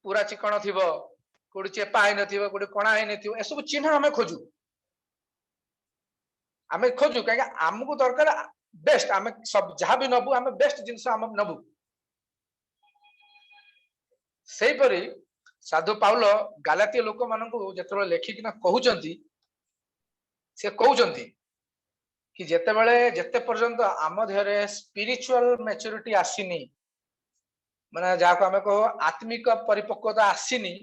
Speaker 2: पूरा चिकन थिबो कोडी चेपा है नथिबो कोडी कणा है नथिबो ए सब चिन्ह हमें खोजू काहे हमको दरकार बेस्ट आमे सब जहां भी नबु आमे बेस्ट जिंस हम नबु सेही परी साधु पाउलो गालातिय लोक माननकु जेतरो लेखि किना कहउचंती से कहउचंती कि जेते बेले जेते पर्यंत आम देहरे स्पिरिचुअल मैच्योरिटी आसीनी माने जाको हमें कहो आत्मिक परिपक्वता आसीनी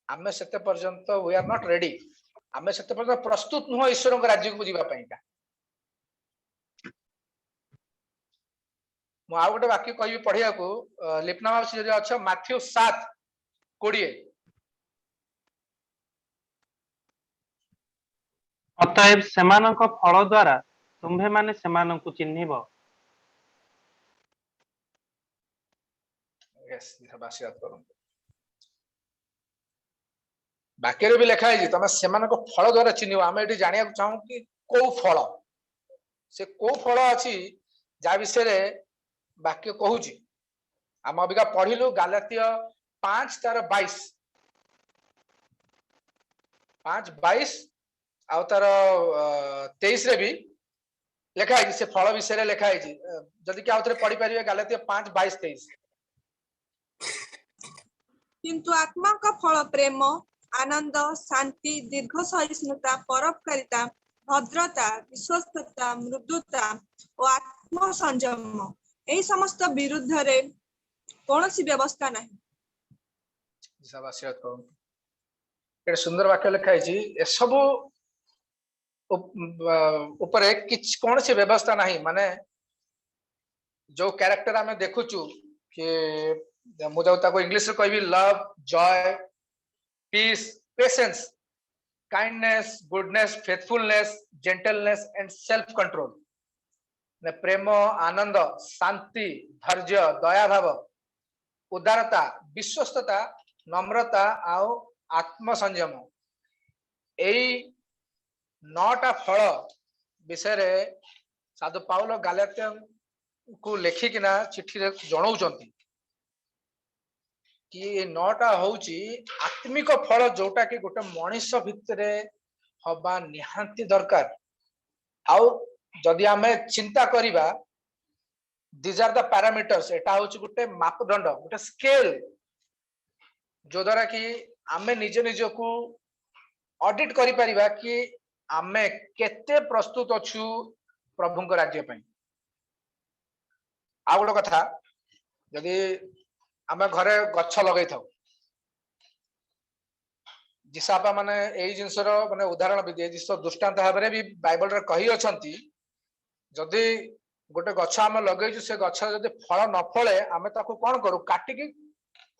Speaker 2: आमे सेते पर्यंत वी आर नॉट रेडी आमे सेते पर्यंत प्रस्तुत नुह ईश्वर को राज्य को जीवा पईका मु आ गोटे वाक्य कहबी पढ़िया को लिपना माउसी जदि अच्छा माथ्यू 7:20
Speaker 4: अतएव सेमानक फल द्वारा तुम्भे माने सेमानकु चिन्हिब
Speaker 2: यस धन्यवाद करूं वाक्य रे भी लिखा है तमे सेमानक फल द्वारा चिन्हिब आमे एठी जानिया चाहू कि को फल से को फल अछि जा विषय रे वाक्य कहूची हम अबिका पढ़िलु गालातिय 5:22 5:22 आ तार 23 रे भी लिखा है से फल विषय रे लिखा है जदि कि आउथरे पढ़ी परिबे गालातिय 5:22-23
Speaker 5: किंतु आत्मा का फल प्रेम आनंद शांति दीर्घ सहिष्णुता परोपकारिता भद्रता विश्वस्तता मृदुता और आत्म संयम एही समस्त विरुद्ध रे कोनोसी व्यवस्था नहीं
Speaker 2: एक सुंदर वाक्य लिखा है ए सब ऊपर किछ कोनोसी व्यवस्था नहीं माने जो कैरेक्टर हमें देखुचु कि मुझे ताको इंग्लिश रे कहबी love joy peace patience kindness goodness faithfulness gentleness and self control ने प्रेम आनंद शांति धैर्य दया भाव उदारता विश्वस्तता नम्रता आउ आत्म संयम एई 9टा फल विषय रे साधु पाउलो गालातियन को लेखिकिना चिठी रे जणाउचंती कि 9टा होउची आत्मिक फल जोटा कि गोटे मनुष्य भितरे हबा निहांती दरकार आउ जदि आमे चिंता करिबा these are the parameters एटा होउची गोटे मापदंड गोटे स्केल जो द्वारा कि आमे निज निज को ऑडिट करि परिबा कि आमे केते प्रस्तुत अछु प्रभु को राज्य पई आ गोटे कथा यदि आमे घरे गच्छ लगै थाउ जिसापा माने एई जिंसर माने उदाहरण भी दिए जिस दृष्टांत भाबरे भी बाइबल रे कही अछंती जदि गोटे गछ आम लगेइछु से गछ जदि फल न फळे आमे ताको कोन करू काटिकी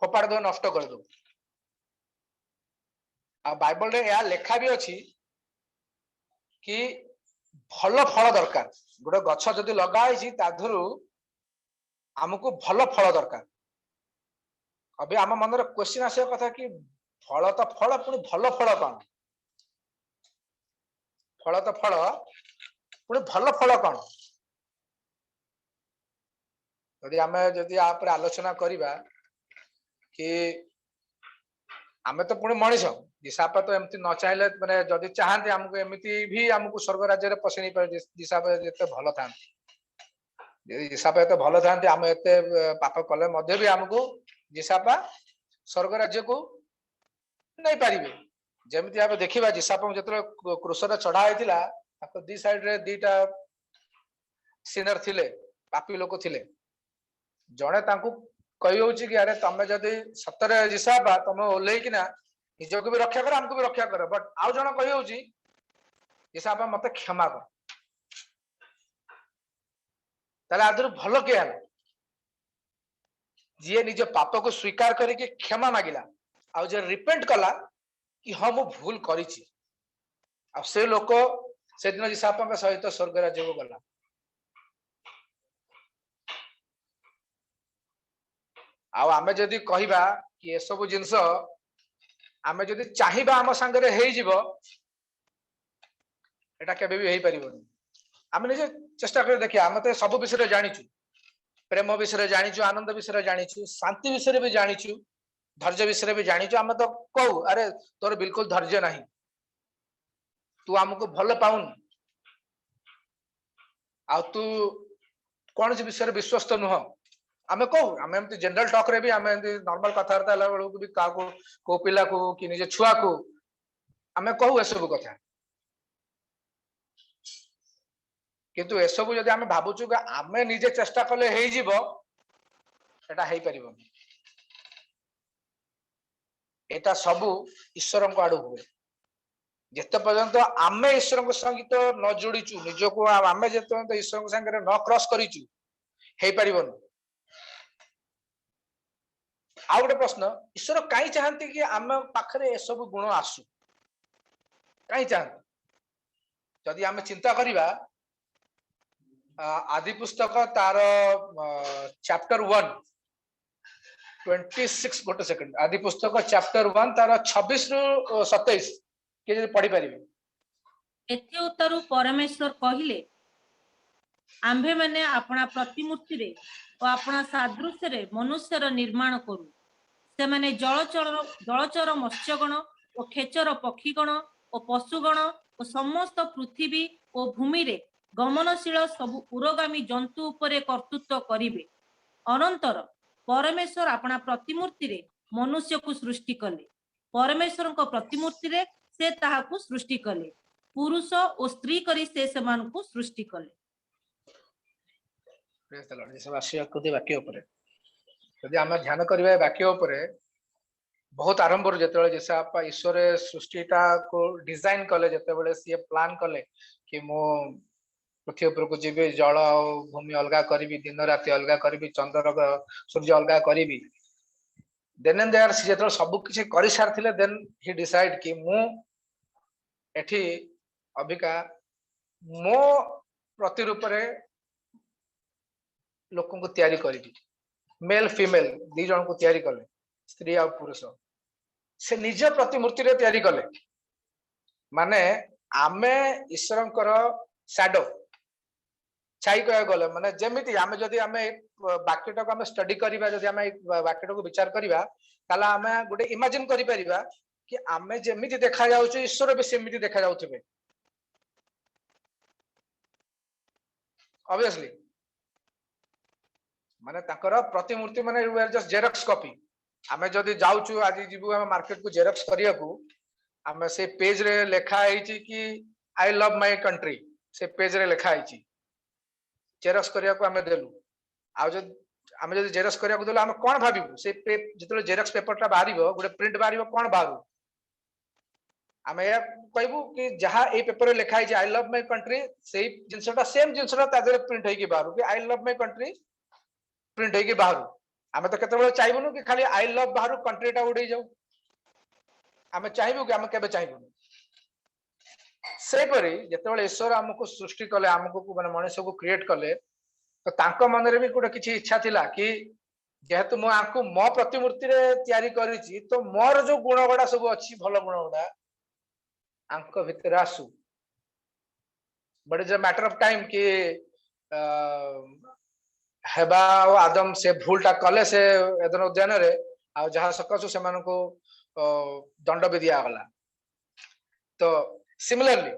Speaker 2: फोपाड़ दो नष्ट कर दो आ बाइबल रे या लेखा भी अछि कि भल फल दरकार गोटे गछ जदि लगा होइछि ताधुरु हमको भल फल दरकार अबे आम मन रे क्वेश्चन आसे कथा कि फल तो फल पुनी भल फल कौन फल तो फल पुनी भल फल कौन यदि आमे जदि आप रे आलोचना करिबा कि आमे तो पुनी मनीष दिशापा तो एमती न चाहिले माने जदि चाहते हमको एमती भी हमको स्वर्ग राज्य रे पसनी पर दिशापा जते भल थांती यदि दिशापा एते भल थांती आमे एते पाप कले मध्ये भी हमको दिशापा स्वर्ग राज्य को नहीं पारिबे जेमती आप देखिबा दिशापा जते क्रूस रे चढ़ा हैतिला ताको दी साइड रे दीटा सिनर थिले पापी लोक थिले जणे तांकू कहि होउची कि अरे तमे जदि सतरे दिशापा तमे ओल्हेई किना निजको भी रक्षा कर हमको भी रक्षा कर बट आउ जण कहि होउची दिशापा मते क्षमा कर ताले आदर भलो के हला जे निज पाप को स्वीकार करके क्षमा मागिला आ जे रिपेंट कला कि हां मु भूल करिछि आ से लोक से दिन दिशापा के सहित स्वर्ग राज्य को गला आ आमे जदि कहिबा कि ए सब जिंस आमे जदि चाहिबा हम संगे हेई जिवो एटा केबे भी हेई परिबोनी आमे निजे चेष्टा कर देखिया आमे तो सब विषय रे जानिछु प्रेम विषय रे जानिछु आनंद विषय रे जानिछु शांति विषय रे भी जानिछु धैर्य विषय रे भी जानिछु आमे तो कहू अरे तोर बिल्कुल धैर्य नहीं तू हमको भल पाउन आ तू कौन से विषय रे विश्वस्त नुह आमे कहू आमे एमती जनरल टॉक रे भी आमे एमती नॉर्मल कथावार्ता हला बेलू भी का को पिला को कि निजे छुआ को आमे कहू ए सब कथा किंतु ए सब जदि आमे भाबुछु कि आमे निजे चेष्टा कले हेई जिवो एटा हेई परिबोनी एटा सब ईश्वर को आडू हुए जेते पर्यंत आमे ईश्वर को संगीत न जोड़ीचु निजको आमे जेते पर्यंत ईश्वर को संगे न क्रॉस करिचु हेई परिबोनी आ गोटे प्रश्न ईश्वर कहीं चाहती कि आम पाखरे ए सब गुण आसु कहीं चाहती जदि आम चिंता करिबा आदि पुस्तक तार चैप्टर 1 26 गोटे सेकंड आदि पुस्तक चैप्टर 1 तार 26 रु 27 के जे पढ़ी परिबे
Speaker 3: एथि उत्तरु परमेश्वर कहिले आंभे माने अपना प्रतिमूर्ति रे और अपना सादृश्य रे मनुष्यर निर्माण करू से माने जलचर मत्स्यगण और खेचर पक्षीगण और पशुगण और समस्त पृथ्वी और भूमि रे गमनशील सब उरगामी जंतु उपरे कर्तृत्व करिवे अनंतर परमेश्वर अपना प्रतिमूर्ति रे मनुष्य को सृष्टि कले परमेश्वर को प्रतिमूर्ति रे से ताहाकू सृष्टि कले पुरुष और स्त्री करी से समान को सृष्टि कले
Speaker 2: प्रेज द लॉर्ड सब आशीर्वाद को दे वाक्य ऊपर यदि हम ध्यान करबा वाक्य ऊपर बहुत आरंभ रो जेतेबेले जैसे आप ईश्वर सृष्टिटा को डिजाइन कले जेतेबेले सी प्लान कले कि मो पृथ्वी ऊपर को जीवे जल और भूमि अलगा करी दिन राति अलगा करी चंद्र सूर्य अलगा करी देन एंड देयर सी जेतेबेले सब किछ करि सारथिले देन ही डिसाइड कि मु एठी अबिका मो प्रतिरूप रे लोकन को तैयारी करी मेल फीमेल दी जन को तैयारी कले स्त्री और पुरुष से निज प्रतिमूर्ति रे तैयारी कले माने आमे ईश्वरंकर शैडो छाई कह गले माने जेमिति आमे जदि आमे वाक्यटा को आमे स्टडी करिबा जदि आमे वाक्यटा को विचार करिबा ताला आमे गुटे इमेजिन करि परिबा कि आमे जेमिति देखा जाउछु ईश्वर भी सेमिति देखा जाउथिबे ऑब्वियसली माने ताकर प्रतिमूर्ति माने we are just xerox copy आमे जदि जाउछु आज जीवु हम मार्केट को जेरॉक्स करिया को आमे से पेज रे लेखा आइछि कि आई लव माय कंट्री से पेज रे लेखा आइछि जेरॉक्स करिया को आमे देलु आ जदि आमे जदि जेरॉक्स करिया को देलु आमे कोन भाबिबु से जतले जेरॉक्स पेपर ता बाहरिबो गुटे प्रिंट बाहरिबो कोन बाहरु आम या कहबू कि जहाँ ए पेपर लिखा है आई लव माय कंट्री से जिनसटा सेम जिनसटा तादरे प्रिंट होगी बाहर कि I love my country print होगी बाहर आम तो केते चाहबुनु कि खाली आई लव बाहर कंट्रीटा उड़े जाऊ आम चाहबू कि आम केबे चाहबुनु सेपरी जिते ईश्वर आमको सृष्टि कले आमको माने मनुष्य को क्रिएट कले तो तांको मन रे भी गोटे किछि इच्छा थिला कि जेहेतु मु आंकु मो प्रतिमूर्ति रे तयारी करिछि तो मोर जो गुण गुड़ा सब अछि भलो गुण गुड़ा आंक भितर आसु but is a matter of time कि हेबा आदम से भूलटा कले से एदन उद्यान रे आ जहा सकसु से मानको दंड भी दिया गला तो सिमिलरली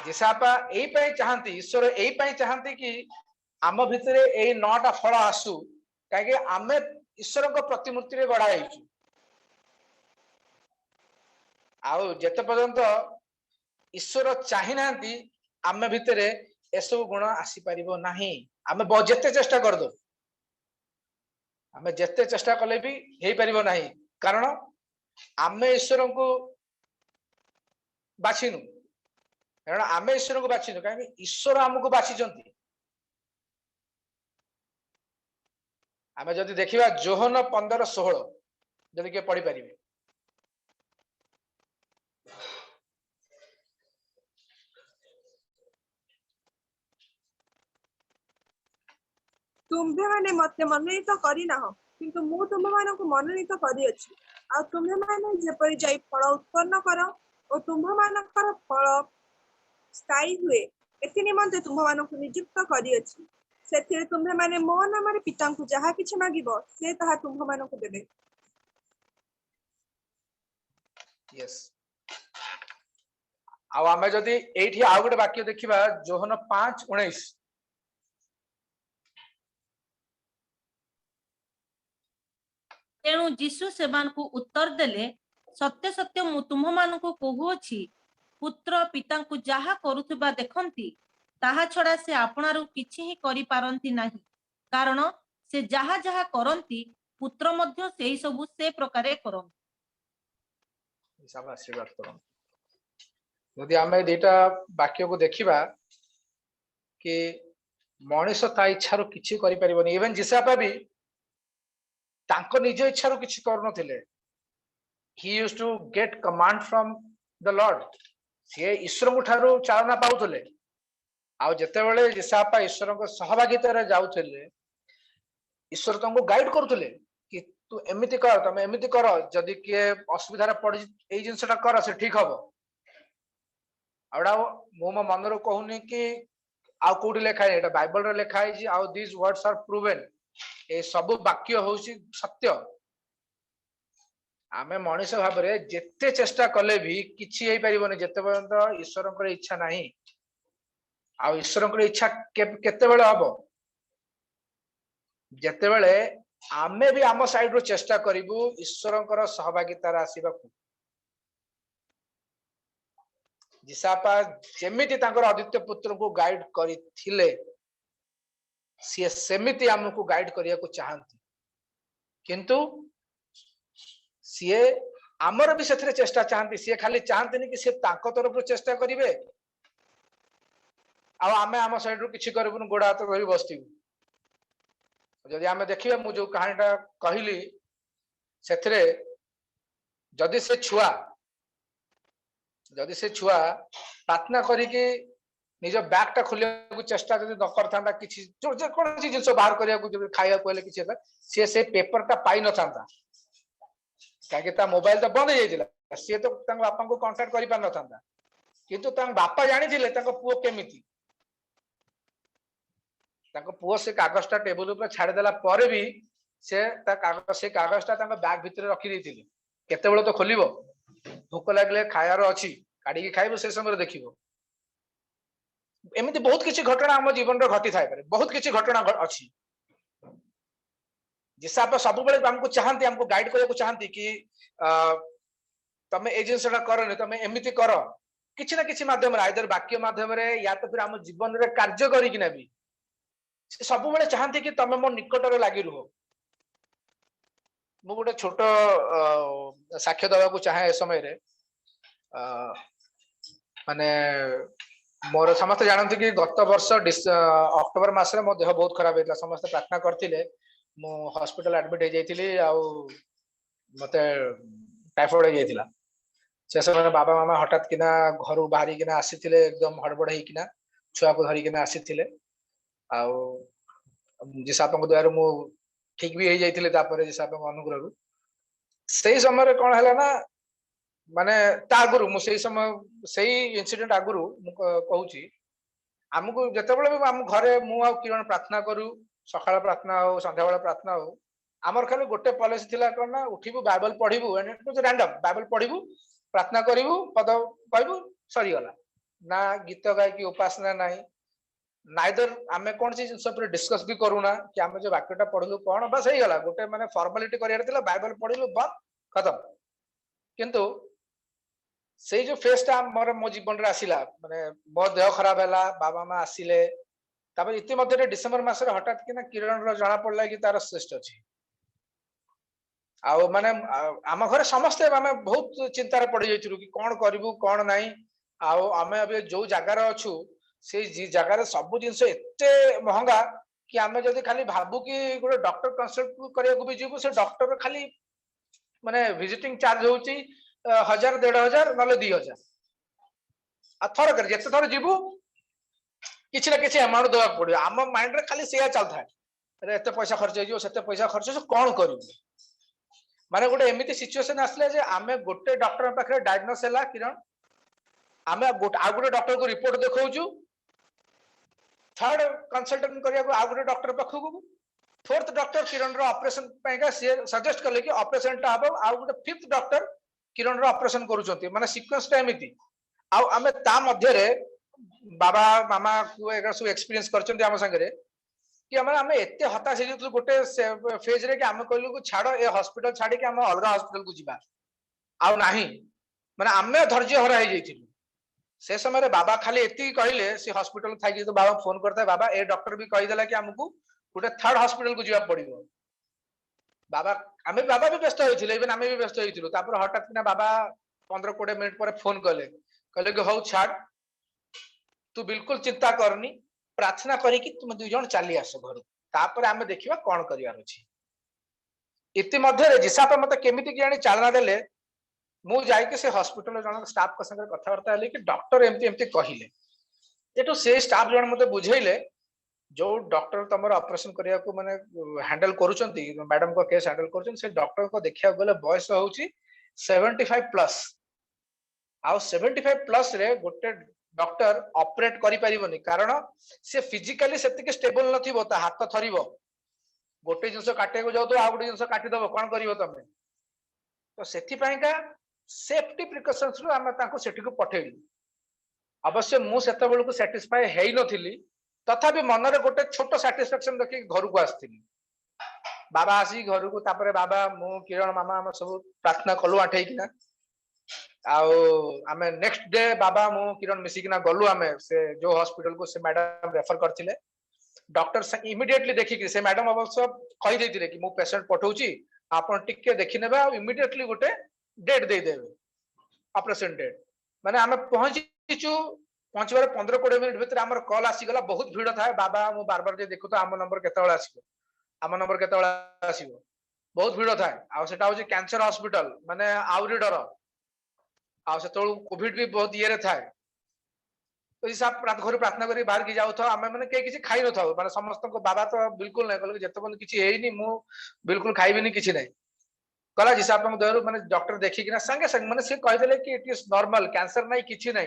Speaker 2: जिसापा एई पई चाहंती ईश्वर एई पई चाहंती कि आम भितरे एई नौटा फल आसु काहे आमे ईश्वर को प्रतिमूर्ति रे गढ़ा हेचु आउ जेते पर्यंत ईश्वर चाहि नांती आमे भितरे एसो गुण आसी परिबो नाही आमे जेते चेष्टा कर दो आमे जेते चेष्टा कले भी हेई परिबो नाही कारण आमे ईश्वर को बाछिनु कारण आमे ईश्वर को बाछिनु काहे ईश्वर हमको बाछिचंती आमे जदि देखिबा जोहन 15:16 जदि के पढ़ी परिबे
Speaker 5: तुम्भे माने मते मनोनीत करी ना हो किंतु मु तुम मानक मनोनीत करी अछि आ तुम्हे माने जेपरि जाई फल उत्पन्न करो और तुम्भ मानकर फल स्थायी हुए एति निमंते तुम्भ मानक नियुक्त करी अछि सेथिरे तुम्हे माने मो नाम रे पिता को जहा किछ मागिबो से ताहा तुम्भ मानक देबे
Speaker 2: यस आ आमे जदि एठी आ गुटे वाक्य देखिबा जोहन 5:19
Speaker 3: तेणु यीशु सेମାନଙ୍କୁ उत्तर देले सत्य सत्य मु तुम मानकु कहूछि पुत्र पिताଙ୍କୁ ଯାହା କରୁଥିବା ଦେଖନ୍ତି ତାହା ଛଡା ସେ ଆପଣାରୁ କିଛି ହିଁ କରିପାରନ୍ତି ନାହିଁ କାରଣ ସେ ଯାହା ଯାହା କରନ୍ତି ପୁତ୍ର ମଧ୍ୟ ସେହି ସବୁ ସେ ପ୍ରକାରେ କରନ୍ତି
Speaker 2: सब आशीर्वाद करो यदि आमे दुईटा वाक्य को देखिबा कि मनुष्य ता इच्छारो किछि करि परिबनी इवन जिसापा भी तांको निज इच्छारो किछि करनथिले he used to get command from the lord से ईश्वर को ठारो चालना पाउथले आ जते बेले जिसापा ईश्वर को सहभागिता रे जाउथले ईश्वर तंको गाइड करथले कि तू एमिति कर तमे एमिति कर जदि के असुविधा रे पड़ एई जिंसटा कर से ठीक हबो आउडा मो मो मन रो कहूनी कि आ कोडी लेखा है एटा बाइबल रे लेखा है जी आ दिस वर्ड्स आर प्रूवन ए सब वाक्य होउसी सत्य आमे मनुष्य भाव रे जेते चेष्टा कले भी किछि हेई परिबोनी जेते पर्यंत ईश्वर को इच्छा नाही आ ईश्वर को इच्छा केते बेले हबो जेते बेले आमे भी आम साइड रो चेष्टा करिवु ईश्वर सहभागिता आसीबा जिसापा जेमिति तांकर आदित्य पुत्र को गाइड करिथिले सी सेमिति हमको गाइड करिया को चाहंती किंतु सी आमर भी सेथरे चेष्टा चाहंती सी खाली चाहंती कि सी तांको तरफ रो चेष्टा करिवे आ आमे आम साइड रो किछि करबुन गोडा हाथ धरि बस्तिबु जदि आमे देखिबा मु जो कहानीटा कहिली सेथरे जदि से छुआ प्रार्थना करिके निज बैग टा खोलिया को चेष्टा जदि न करथांता किछि जो जे कोन जिंस बाहर करिया को जब खाया कोले किछि से पेपर टा पाई न थांता काके ता मोबाइल तो बंद जाइतिला से तो तांग बापा को कांटेक्ट करि पार न थांता किंतु तांग बापा जानि दिले तांग पुओ केमिति तांग पुओ से कागजटा टेबल ऊपर छाड़ देला परे भी से कागजटा तांग बैग भितर रखि देथिले केते बेले तो खोलिबो भूख लागले खायार अछि काडी के खाइबो से समय देखिबो एमिति बहुत किछि घटना हम जीवन रे घटी थाय पारे बहुत किछि घटना अछि जिसाप सब बेले हमको चाहंती हमको गाइड करे को चाहंती कि तमे एजेंसीटा करनी तमे एमिति कर किछि ना किछि माध्यम रे आइदर वाक्य माध्यम रे या तो फिर हम जीवन रे कार्य करी कि नेबी सब बेले चाहंती कि तमे मो निकट रे लागि रहो मु गोटे छोट साक्ष्य दवा को चाहे ए समय रे माने मोर समस्त जानते कि गत वर्ष अक्टोबर मासरे मो देह बहुत खराब होता समस्त प्रार्थना करथिले मो हॉस्पिटल एडमिट हो जाइथिली आ मते टाइफॉइड हो जाइथिला से समय बाबा मामा हठात किना घर बाहरी किना आसीथिले एकदम हड़बड़ हेकिना छुआ को धरी किना आसीथिले आ जिसापଙ୍କ द्वारा मु ठीक भी हो जाइथिले तापर जिसापଙ୍କ अनुग्रह से समय कौन है ना माने ता आगुरु मु से समय सही इंसिडेंट आगुरु मु कहूची हमको जेतेबेले भी हम घरे मु आ किरण प्रार्थना करू सकाळ प्रार्थना हो संध्या बेला प्रार्थना हो आमर खाली गोटे पॉलिसी थिला कोन ना उठिबु बाइबल पढिबु and it was random Bible पढिबु प्रार्थना करिबु पद कहबु सरी गला ना गीत गाय की उपासना नाही नाइदर आमे कोन सी जिंस पर डिस्कस भी करूना कि आमे जो वाक्यटा पढलु कोन बस सही गला गोटे माने फॉर्मेलिटी करियार थिला बाइबल पढिलु बस खत्म किंतु से जो फेसटा मोर मो जीवन रे आसिला माने मो देह खराब हैला बाबा माँ आसिले तापर इति मध्ये डिसेंबर मास रे हठात कि ना किरण रो जाना पड़ला कि तार श्रेष्ठ अछि आ माने आम घरे समस्ते माने बहुत चिंता रे पड़ी जाइथिलु कि कोन करिवु कोन नाही आ आमे अबे जो जगह रे अछु से जगह रे सब जिंस एते महंगा कि आमे जदी खाली भाबु कि गोटे डॉक्टर कंसल्ट करिया को भी जीवु से डॉक्टर खाली माने विजिटिंग चार्ज होची 1000 1500 नले 2000 आ थर कर जते थर जीवु किछि ना किछि अमाउंट देवा पड़ो आम माइंड रे खाली सेया चलता है अरे एते पैसा खर्च हो सेते पैसा खर्च हो कोन करू माने गोटे एमिति सिचुएशन आसले जे आमे गोटे डॉक्टर पाखरे डायग्नोस हैला किरण आमे आ गोटे डॉक्टर को रिपोर्ट देखौजु थर्ड कंसल्टेंट करिया को आ गोटे डॉक्टर पाखु फोर्थ डॉक्टर किरण रो ऑपरेशन पाएगा से सजेस्ट करले कि ऑपरेशन टा हबो आ गोटे फिफ्थ डॉक्टर किरण रो ऑपरेशन करूचंती माने सीक्वेंस टा एमिति आ आमे ता मध्य रे बाबा मामा को एगा सब एक्सपीरियंस करचंती हम संगे रे कि हमें एते हताश हो गोटे फेज रे कि आमे कहलु को छाड़ ए हॉस्पिटल छाड़ी कि हम अलगा हॉस्पिटल को जिबा आ नाही माने आमे धैर्य हरा हो जाइथिलु से समय रे बाबा खाली एति कहले से हॉस्पिटल थाई कि तो बाबा फोन करता बाबा ए डॉक्टर भी कहि देला कि हमकु गोटे थर्ड हॉस्पिटल को जिबा पड़िबो बाबा आमे बाबा भी व्यस्त होइथिले इवन आमे भी व्यस्त होइथिलु तापर हठात ना बाबा 15-20 मिनिट पर फोन कले कहले कि हौ छाड़ तू बिल्कुल चिंता करनी प्रार्थना करी कि तुम दुई जन चली आस घर तापर आमे देखिबा कोन करियार अछि इति मध्ये जिसाप मते केमिति कि आनी चालना देले मु जाई के से हॉस्पिटल जन स्टाफ का संगे कथा वार्ता हले कि डॉक्टर एमती एमती कहिले एटो से स्टाफ जन मते बुझेइले जो डॉक्टर तमर ऑपरेशन करिया को माने हैंडल करूचंती मैडम को केस हैंडल करूचन से डॉक्टर को देखिया गले बयस होउची 75 प्लस आ 75 प्लस रे गोटे डॉक्टर ऑपरेट करि परिबोनी कारण से फिजिकली सेतिके स्टेबल नथिबो ता हाथ थरिबो गोटे जिंस काटे को जाउ तो आ गोटे जिंस काटि दबो कोन करिवो तमे तो सेथि पयका सेफ्टी प्रिकॉशंस रो हम ताको सेठी को पठेली अवश्य मु सेते बेल को सैटिस्फाई हेई नथिली तथापि मन रे गोटे छोटो सैटिस्फैक्शन देखि घर को आस्थिली बाबा आसी घर को तापरे बाबा मु किरण मामा हम सब प्रार्थना कलु आठै किना आउ आमे नेक्स्ट डे बाबा मु किरण मिसी किना गलु आमे से जो हॉस्पिटल को से मैडम रेफर करथिले डॉक्टर इमीडिएटली देखि कि से मैडम अवश्य कहि दैथिले कि मु पेशेंट पठौची आपण टिके देखि नेबा इमीडिएटली गोटे डेट दे देबे ऑपरेशन डेट माने आमे पहुंचीचु पहुंचबार 15-20 मिनिट भीतर हमर कॉल आसी गला बहुत भीड़ था बाबा मु बार बार जे देखु तो आम नंबर केतेबेला आसीबो आम नंबर केतेबेला आसीबो बहुत भीड़ था आ सेटा होची कैंसर हॉस्पिटल माने आउरी डर आ सेतोल कोविड भी बहुत ये रे था तो हिसाब रात घर प्रार्थना करी बाहर की जाउ था आमे माने के किछि खाइ न थाउ माने समस्त को बाबा तो बिल्कुल नै कहले जते बन किछि हेइनी मु बिल्कुल खाइबिनी किछि नै कला हिसाब हम दरु माने डॉक्टर देखि किना संगे संग माने से कहि देले कि इट इज नॉर्मल कैंसर नै किछि नै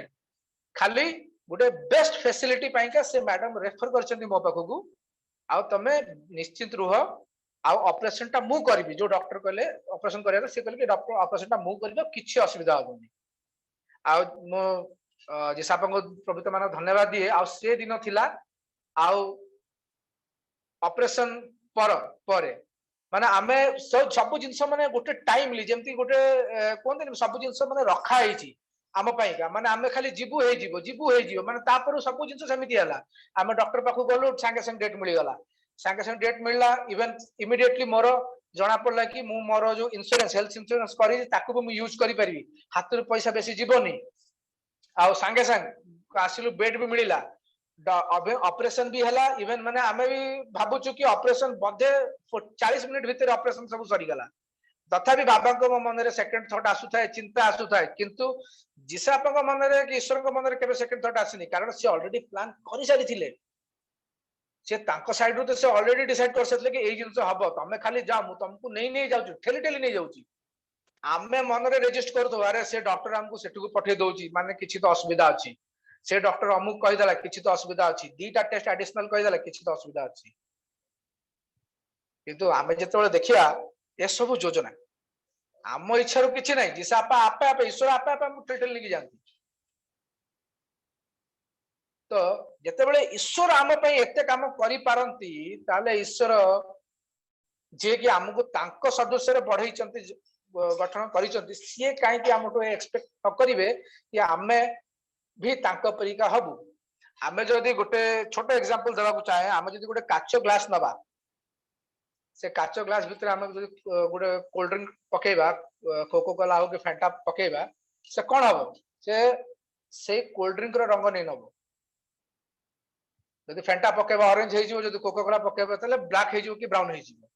Speaker 2: खाली गोटे बेस्ट फैसिलिटी पाइका से मैडम रेफर करछन्ती मो पाखु को आ तमे निश्चित रुह आ ऑपरेशन टा मु करबी जो डॉक्टर कहले ऑपरेशन करिया से कहले कि डॉक्टर ऑपरेशन टा मु करबो किछि असुविधा होबनी आ मो जिसाप को प्रभुत मान धन्यवाद दिए आ से दिन थिला आ ऑपरेशन पर परे माने आमे सब जिंस माने गोटे टाइमली जेमती गोटे कोन सब जिंस माने रखा हेची आम पाइका माने आमे खाली जीबू हे जीवो माने तापर सब जिंस समिति हला आमे डॉक्टर पाखु गलु संगे संगे डेट मिली गला संगे संगे डेट मिलला इवन इमीडिएटली मोर जना पड़ला कि मु मोर जो इंश्योरेंस हेल्थ इंश्योरेंस करी ताकू भी यूज करी परिबी हाथ रे पैसा बेसी जीवनी आ संगे संग आसिलु बेड भी मिलिला ऑपरेशन भी हला इवन माने आमे भी भाबुछु कि ऑपरेशन बधे 40 मिनिट भीतर ऑपरेशन सब सरी गला तथापि बाबा को मन रे सेकंड थॉट आसु थाए चिंता आसु थाए किंतु जिसाप को मन रे कि ईश्वर को मन रे केबे सेकंड थॉट आसीनी कारण से ऑलरेडी प्लान करि सारी थिले से तांको साइड रो तो से ऑलरेडी डिसाइड कर सतले कि एई जिंस हबो तमे खाली जा मु तुमको नहीं जाउछु ठेली ठेली नहीं जाउची आमे मन रे रजिस्टर कर दो अरे से डॉक्टर हमको सेठू पठे दोची माने किछि तो असुविधा अछि से डॉक्टर अमुक कहि देला किछि तो असुविधा अछि दीटा टेस्ट एडिशनल कहि देला किछि तो असुविधा अछि किंतु आमे जेतबे देखिया ए सब योजना आम इच्छा रो किछि नै जिसे आपा आपे आपे ईश्वर आपे आपे हम ठेली लेके जानती तो जेतेबेले ईश्वर आम पई एते काम करि पारंती ताले ईश्वर जे कि हमको तांको सदस्य रे बढ़ाइचंती गठन करिचंती सिए काहे कि हमको एक्सपेक्ट न करिवे कि आमे भी तांको परिका हबु आमे जदी गोटे छोटो एग्जांपल देबा को चाहे आमे जदी गोटे काचो ग्लास नबा से काचो ग्लास भितर आमे जदी गोटे कोल्ड ड्रिंक पकेबा कोको कोला हो के फैंटा पकेबा से कोन हबो से कोल्ड ड्रिंक रो रंग नै नबो जदी फैंटा पकेबा ऑरेंज हे जिवो जदी कोको कोला पकेबा तले ब्लैक हे जिवो कि ब्राउन हे जिवो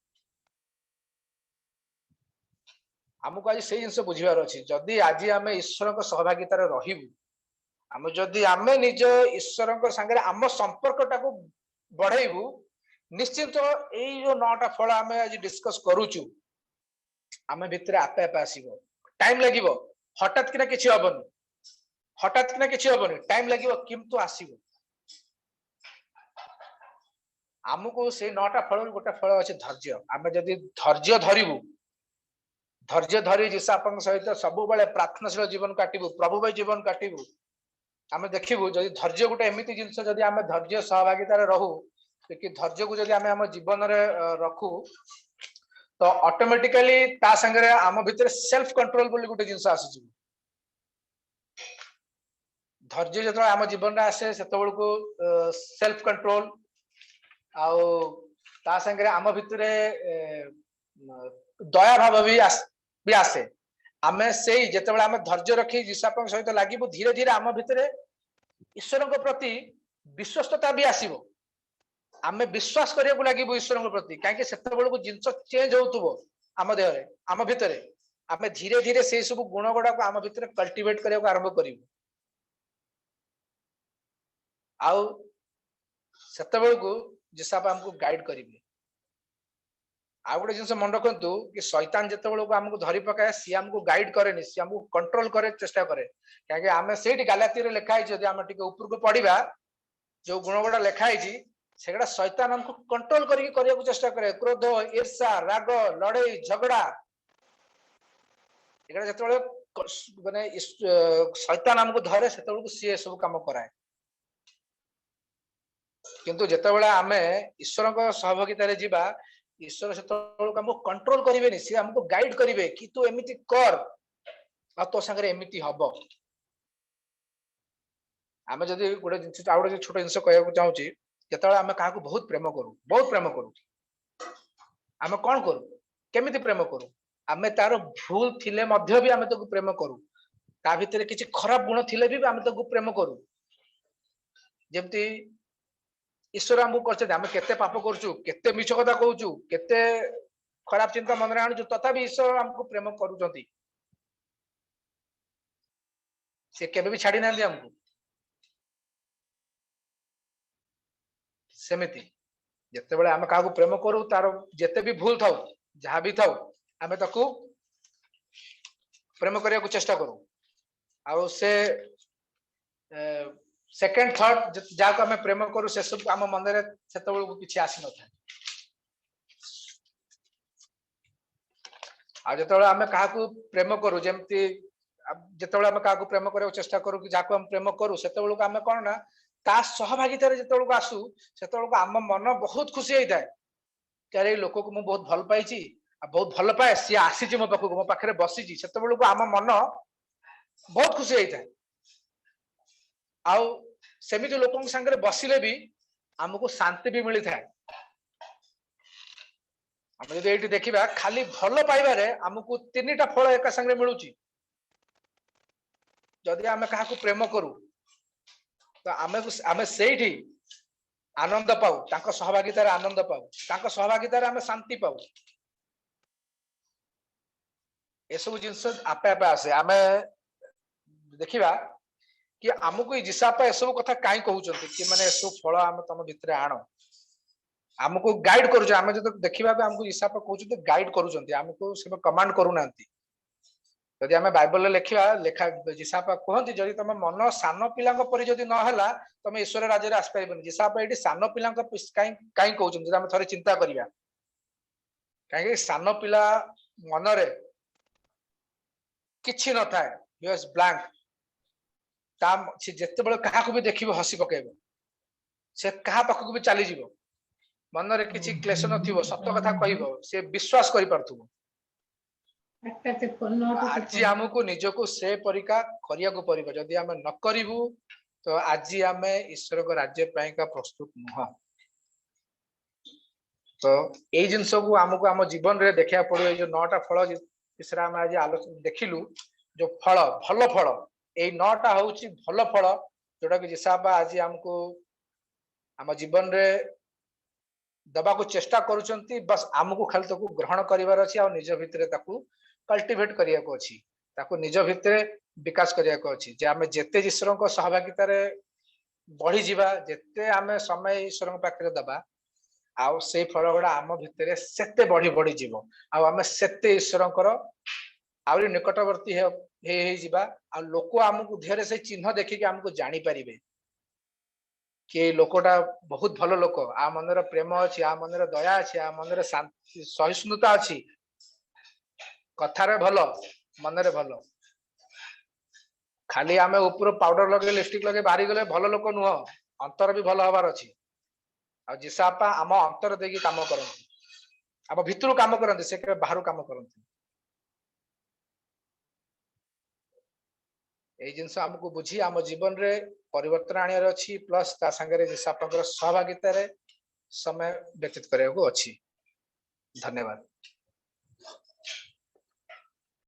Speaker 2: हमको आज से जिनस बुझिबार अछि जदी आज आमे ईश्वर को सहभागिता रे रहिबु आमे जदी आमे निज ईश्वर को संगे आम संपर्क टाको बढ़ाइबु निश्चित एई जो 9टा फल आमे आज डिस्कस करूचु आमे भितर आपे आपे आसीबो टाइम लागिबो हठात किना किछि हबनी टाइम लागिबो किंतु आसीबो हमको से 9टा फल गोटे फल अछि धैर्य आमे जदी धैर्य धरिबु धैर्य धरी जिसापन सहित सब बेले प्रार्थनाशील जीवन काटिबु प्रभु भाई जीवन काटिबु आमे देखिबु जदी धैर्य गोटे एमिति जिंस जदी आमे धैर्य सहभागिता रे रहू कि धैर्य को जदी आमे हम जीवन रे रखू तो ऑटोमेटिकली ता संगे रे आम भितर सेल्फ कंट्रोल बोली गोटे जिंस आसी धैर्य जतो आम जीवन रे आसे सेतबेल को सेल्फ कंट्रोल आउ ता संगे रे आम भितर दया भाव भी आसे आमे से जेतेबेले आमे धैर्य रखी जिसापन सहित लागिबु धीरे धीरे आम भितर ईश्वर को प्रति विश्वस्तता भी आसीबो आमे विश्वास करिया को लागिबु ईश्वर को प्रति काहे कि सेतेबेल को जिंस चेंज होतुबो आम देह रे आम भितर आमे धीरे धीरे से सब गुण गुडा को आम भितर कल्टीवेट करिया को आरंभ करिबु आउ सेतेबेल को जिसाप हमको गाइड करिबे आ गोटे जिनस मन रखु कि शैतान जितेबेल को हमको धरी पकाए सी हमको गाइड करे सी हमको कंट्रोल करे चेष्टा करे कहीं आम से गालाती रे लिखा है आम टिके ऊपर को पढ़ा जो गुण गुड़ा लिखाई सेगुड़ा शैतान हमको कंट्रोल करने चेष्टा करे क्रोध ईर्षा राग लड़ई झगड़ा जो माने शैतान हमको धरे से सी सब कम कराए किंतु जितेबाला आम ईश्वर सहभागिता जीवा ईश्वर से हमको कंट्रोल करेंगे सी हमको गाइड करेंगे कि तू एमती कर आ तो संगे एमती हम आम जदि गोटे जिन आ गए छोट जिन कहूँ चाहूँगी जिते आम क्या बहुत प्रेम करूँ आम कौन करूँ केमिति प्रेम करूँ आम तार भूल थिले मध्य भी आम ताको प्रेम करूँ ता भितर किसी खराब गुण थिले भी आम ताको प्रेम करूँ जेमती ईश्वर आमको करछे आम केते पाप करछु केते मिछ कथा कहूछु केते खराब चिंता मन रे आनु तथापि ईश्वर हमको प्रेम करूछंती से केबे भी छाड़ी नांदी हमको सेमिति जते बेले आम काको प्रेम करू तार जते भी भूल थाउ जहां भी थाउ आम ताको प्रेम करिया को चेष्टा करू आ से सेकेंड थॉट जाको आम प्रेम करू से सब आम मन रे सेतबेल को किछि आसी न था आ जते आम काको प्रेम करू जेमती जते आम काको प्रेम करिया चेष्टा करू कि जाको हम प्रेम करू सेतबेल को आम कोन ना ता सहभागिता रे जते को आसू सेतबेल को आम मन बहुत खुशी होइता है कि लोक को मु बहुत भल पाइची आ बहुत भल पाए सी आसी मो पाखु मो पाखरे बसीची सेतबेल को आम मन बहुत खुशी होइता है आउ सेमिति लोकन संगे बसिले भी हमको शांति भी मिली था हम जदि एठी देखिबा खाली भल पाइबारे हमकु तीनटा फल एका संगे मिलुची जदि आमे काहाकू प्रेम करू तो आमे सेठी आनंद पाऊ तांको सहभागितार आनंद पाऊ तांको सहभागितार आमे शांति पाऊ ए सब जिंस आपे आपे आसे आमे देखिबा कि हमकू जिसापा ए सब कथा काई कहउचंती कि माने ए सब फल आमे तम भितरे आनो हमको गाइड करू आमे जब देखिबा हमको जिसापा कहउचंती गाइड करूचंती हमको सब कमांड करू नांती यदि आमे बाइबल ले लेखिबा लेखा जिसापा कहंती जदि तम मन सान पिलांक परि जदि न हला तमे ईश्वर राज्य रे आस पाइबनी जिसापा एठी सान पिलांक काई काई कहउचंती आमे थरे चिंता करिया काहे सान पिला मनरे किछि न थाए ही वाज ब्लैंक ताम से जत्ते बेले काहा को भी देखिबो हसी पकेबो से काहा पाखु भी चली जीवो मनरे किछि क्लेश नथिबो सत्य कथा कहिबो से विश्वास करि परथुबो आज हमको निजको से परिका करिया को परिबो जदि हम न करिवु तो आज आमे ईश्वर को राज्य पई का प्रस्तुत नह तो ए जिंस को हमको हम जीवन रे देखिया पड़ियो जो 9टा फल विषय हम आज आलोचना देखिलु जो फल भल फल ए 9टा होउची भल फल जोटा कि जिसाबा आज हमको हम जीवन रे दबा को चेष्टा करूचंती बस हमको खाली ताको ग्रहण करिवार अछि आ निज भितरे ताको कल्टिवेट करिया को अछि ताको निज भितरे विकास करिया को अछि जे हमें जेते ईश्वर को सहभागिता रे बढ़ी जीवा जेते हमें समय ईश्वर को पाखरे दबा आ से फल गुडा आम भितरे सेते बढ़ी बढ़ी जीवो आ हमें सेते ईश्वर को आउरी निकटवर्ती हे जीवा आ लोक हमको धेरे से चिन्ह देखि के हमको जानि परिबे कि लोकटा बहुत भल लोक आ मनर प्रेम अछि आ मनर दया अछि आ मनर शांति सहिष्णुता अछि कथारे भल मनरे भल खाली आमे ऊपर पाउडर लगे लिपस्टिक लगे बाहरी गले भल लोक नुह अंतर भी भल हबार अछि आ जिसापा आम अंतर देकी काम करंती आम भितरु काम करंती से के बाहरु काम करंती ए जिंस हमको बुझी आम जीवन रे परिवर्तन आनियार अछि प्लस ता संगे रे जिसापाकर सहभागिता रे समय व्यतीत करिया को अछि धन्यवाद।